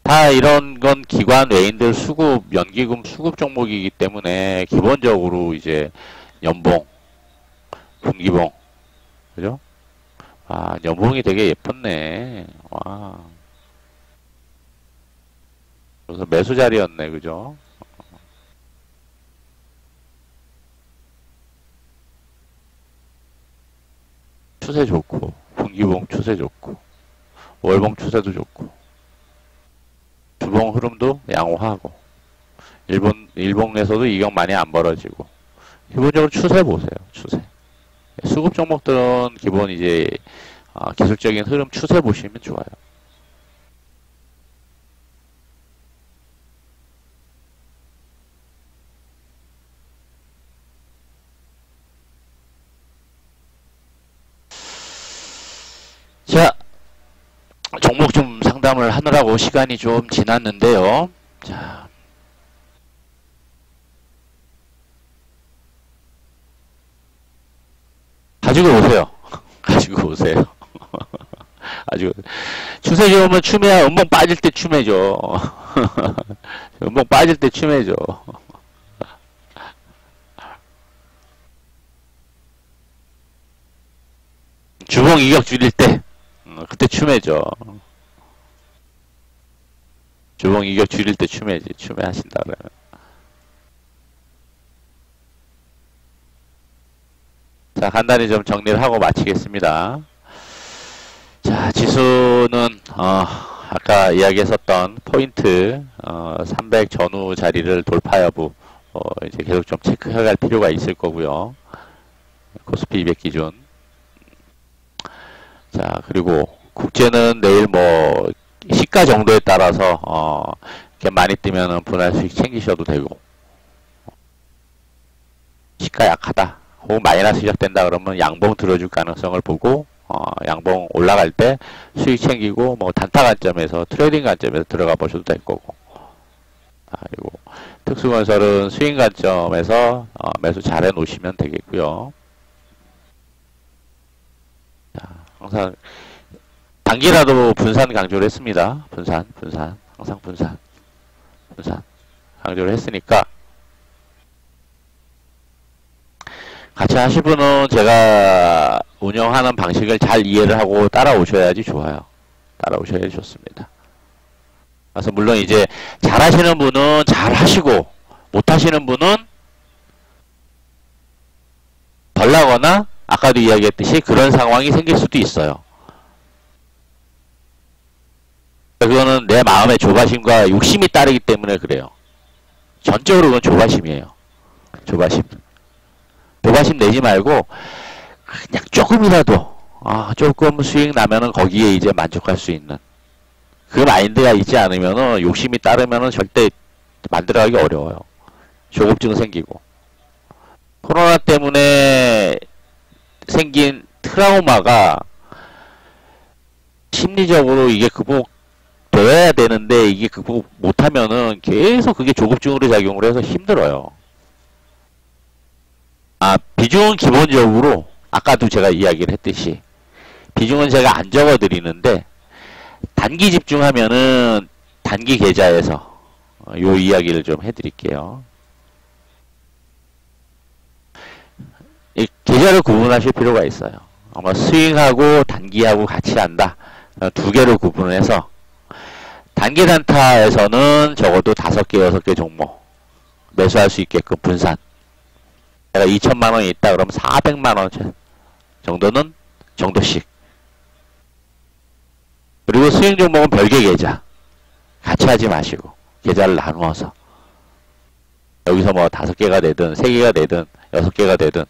다 이런 건 기관 외인들 수급, 연기금 수급 종목이기 때문에 기본적으로 이제 연봉, 분기봉, 그죠? 연봉이 되게 예뻤네. 와. 그래서 매수 자리였네, 그죠? 추세 좋고, 분기봉 추세 좋고, 월봉 추세도 좋고, 주봉 흐름도 양호하고, 일봉에서도 이격 많이 안 벌어지고, 기본적으로 추세 보세요, 추세. 수급 종목들은 기본 이제 기술적인 흐름 추세 보시면 좋아요. 자, 종목 좀 상담을 하느라고 시간이 좀 지났는데요. 자, 가지고 오세요. 가지고 오세요. 아주 추세 좋으면 춤해야 음봉 빠질 때 춤해줘. 음봉 빠질 때 춤해줘. 주봉 이격 줄일 때 그때 춤해줘. 주봉 이격 줄일 때 춤해지. 춤해 하신다 그러면. 자, 간단히 좀 정리를 하고 마치겠습니다. 자, 지수는 아까 이야기했었던 포인트 300 전후 자리를 돌파 여부 이제 계속 좀 체크해갈 필요가 있을 거고요. 코스피 200 기준. 자, 그리고 국제는 내일 시가 정도에 따라서 이렇게 많이 뜨면은 분할 수익 챙기셔도 되고, 시가 약하다 혹은 마이너스 시작된다 그러면 양봉 들어줄 가능성을 보고 양봉 올라갈 때 수익 챙기고 단타 관점에서 트레이딩 관점에서 들어가 보셔도 될 거고, 그리고 특수건설은 수익 관점에서 매수 잘 해놓으시면 되겠고요. 자, 항상 단기라도 분산 강조를 했습니다. 분산, 항상 분산 강조를 했으니까 같이 하실 분은 제가 운영하는 방식을 잘 이해를 하고 따라오셔야지 좋아요. 따라오셔야지 좋습니다. 그래서 물론 이제 잘 하시는 분은 잘 하시고 못 하시는 분은 덜 나거나 아까도 이야기했듯이 그런 상황이 생길 수도 있어요. 그거는 내 마음의 조바심과 욕심이 따르기 때문에 그래요. 전적으로 그건 조바심이에요. 조바심 내지 말고 그냥 조금이라도 조금 수익 나면은 거기에 이제 만족할 수 있는 그 마인드가 있지 않으면은 욕심이 따르면은 절대 만들어가기 어려워요. 조급증 생기고 코로나 때문에 생긴 트라우마가 심리적으로 이게 극복돼야 되는데 이게 극복 못하면은 계속 그게 조급증으로 작용을 해서 힘들어요. 비중은 기본적으로 아까도 제가 이야기를 했듯이 비중은 제가 안 적어 드리는데 단기 집중하면은 단기 계좌에서 요 이야기를 좀 해드릴게요. 이 계좌를 구분하실 필요가 있어요. 아마 스윙하고 단기하고 같이 한다. 두 개로 구분해서 단기 단타에서는 적어도 5개, 6개 종목 매수할 수 있게끔 분산. 내가 2천만 원이 있다 그러면 400만 원 정도씩. 그리고 수익 종목은 별개 계좌. 같이 하지 마시고 계좌를 나누어서 여기서 뭐 5개가 되든 3개가 되든 6개가 되든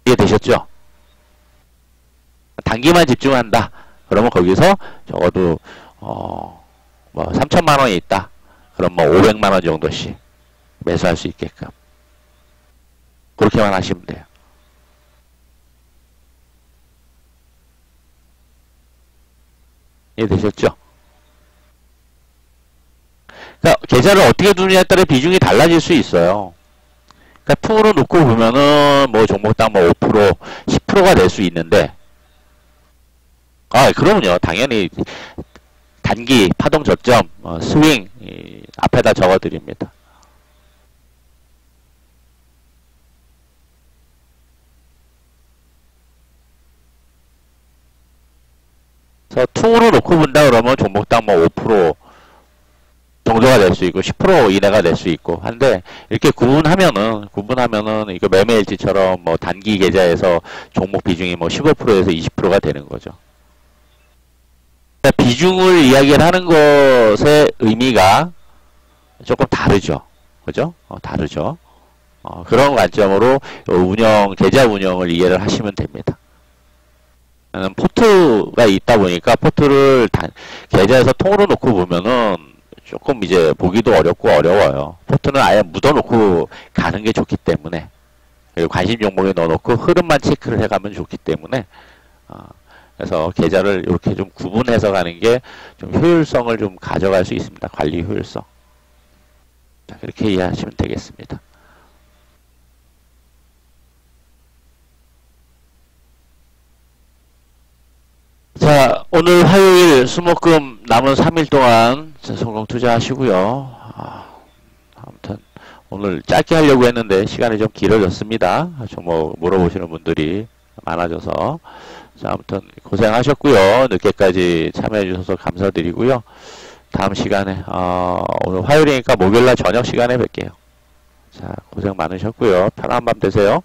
이해되셨죠? 단기만 집중한다. 그러면 거기서 적어도 뭐 3천만 원이 있다. 그럼 뭐 500만 원 정도씩 매수할 수 있게끔 그렇게만 하시면 돼요. 이해되셨죠? 그러니까 계좌를 어떻게 두느냐에 따라 비중이 달라질 수 있어요. 그러니까 통으로 놓고 보면은 뭐 종목당 뭐 5%, 10%가 될 수 있는데 그러면요. 당연히 단기, 파동 저점, 스윙 앞에다 적어 드립니다. 그래서 통으로 놓고 본다 그러면 종목당 뭐 5% 정도가 될 수 있고 10% 이내가 될 수 있고 한데 이렇게 구분하면은 이거 매매일지처럼 뭐 단기 계좌에서 종목 비중이 뭐 15%에서 20%가 되는 거죠. 그러니까 비중을 이야기를 하는 것의 의미가 조금 다르죠. 그죠? 다르죠. 그런 관점으로 계좌 운영을 이해를 하시면 됩니다. 포트가 있다 보니까 포트를 계좌에서 통으로 놓고 보면은 조금 이제 보기도 어렵고 어려워요. 포트는 아예 묻어놓고 가는 게 좋기 때문에 그리고 관심 종목에 넣어놓고 흐름만 체크를 해가면 좋기 때문에 그래서 계좌를 이렇게 좀 구분해서 가는 게 좀 효율성을 좀 가져갈 수 있습니다. 관리 효율성. 자, 그렇게 이해하시면 되겠습니다. 자, 오늘 화요일 수목금 남은 3일 동안 성공 투자하시고요. 아무튼 오늘 짧게 하려고 했는데 시간이 좀 길어졌습니다. 좀 뭐 물어보시는 분들이 많아져서. 자, 아무튼 고생하셨고요. 늦게까지 참여해 주셔서 감사드리고요. 다음 시간에 오늘 화요일이니까 목요일날 저녁 시간에 뵐게요. 자, 고생 많으셨고요. 편안한 밤 되세요.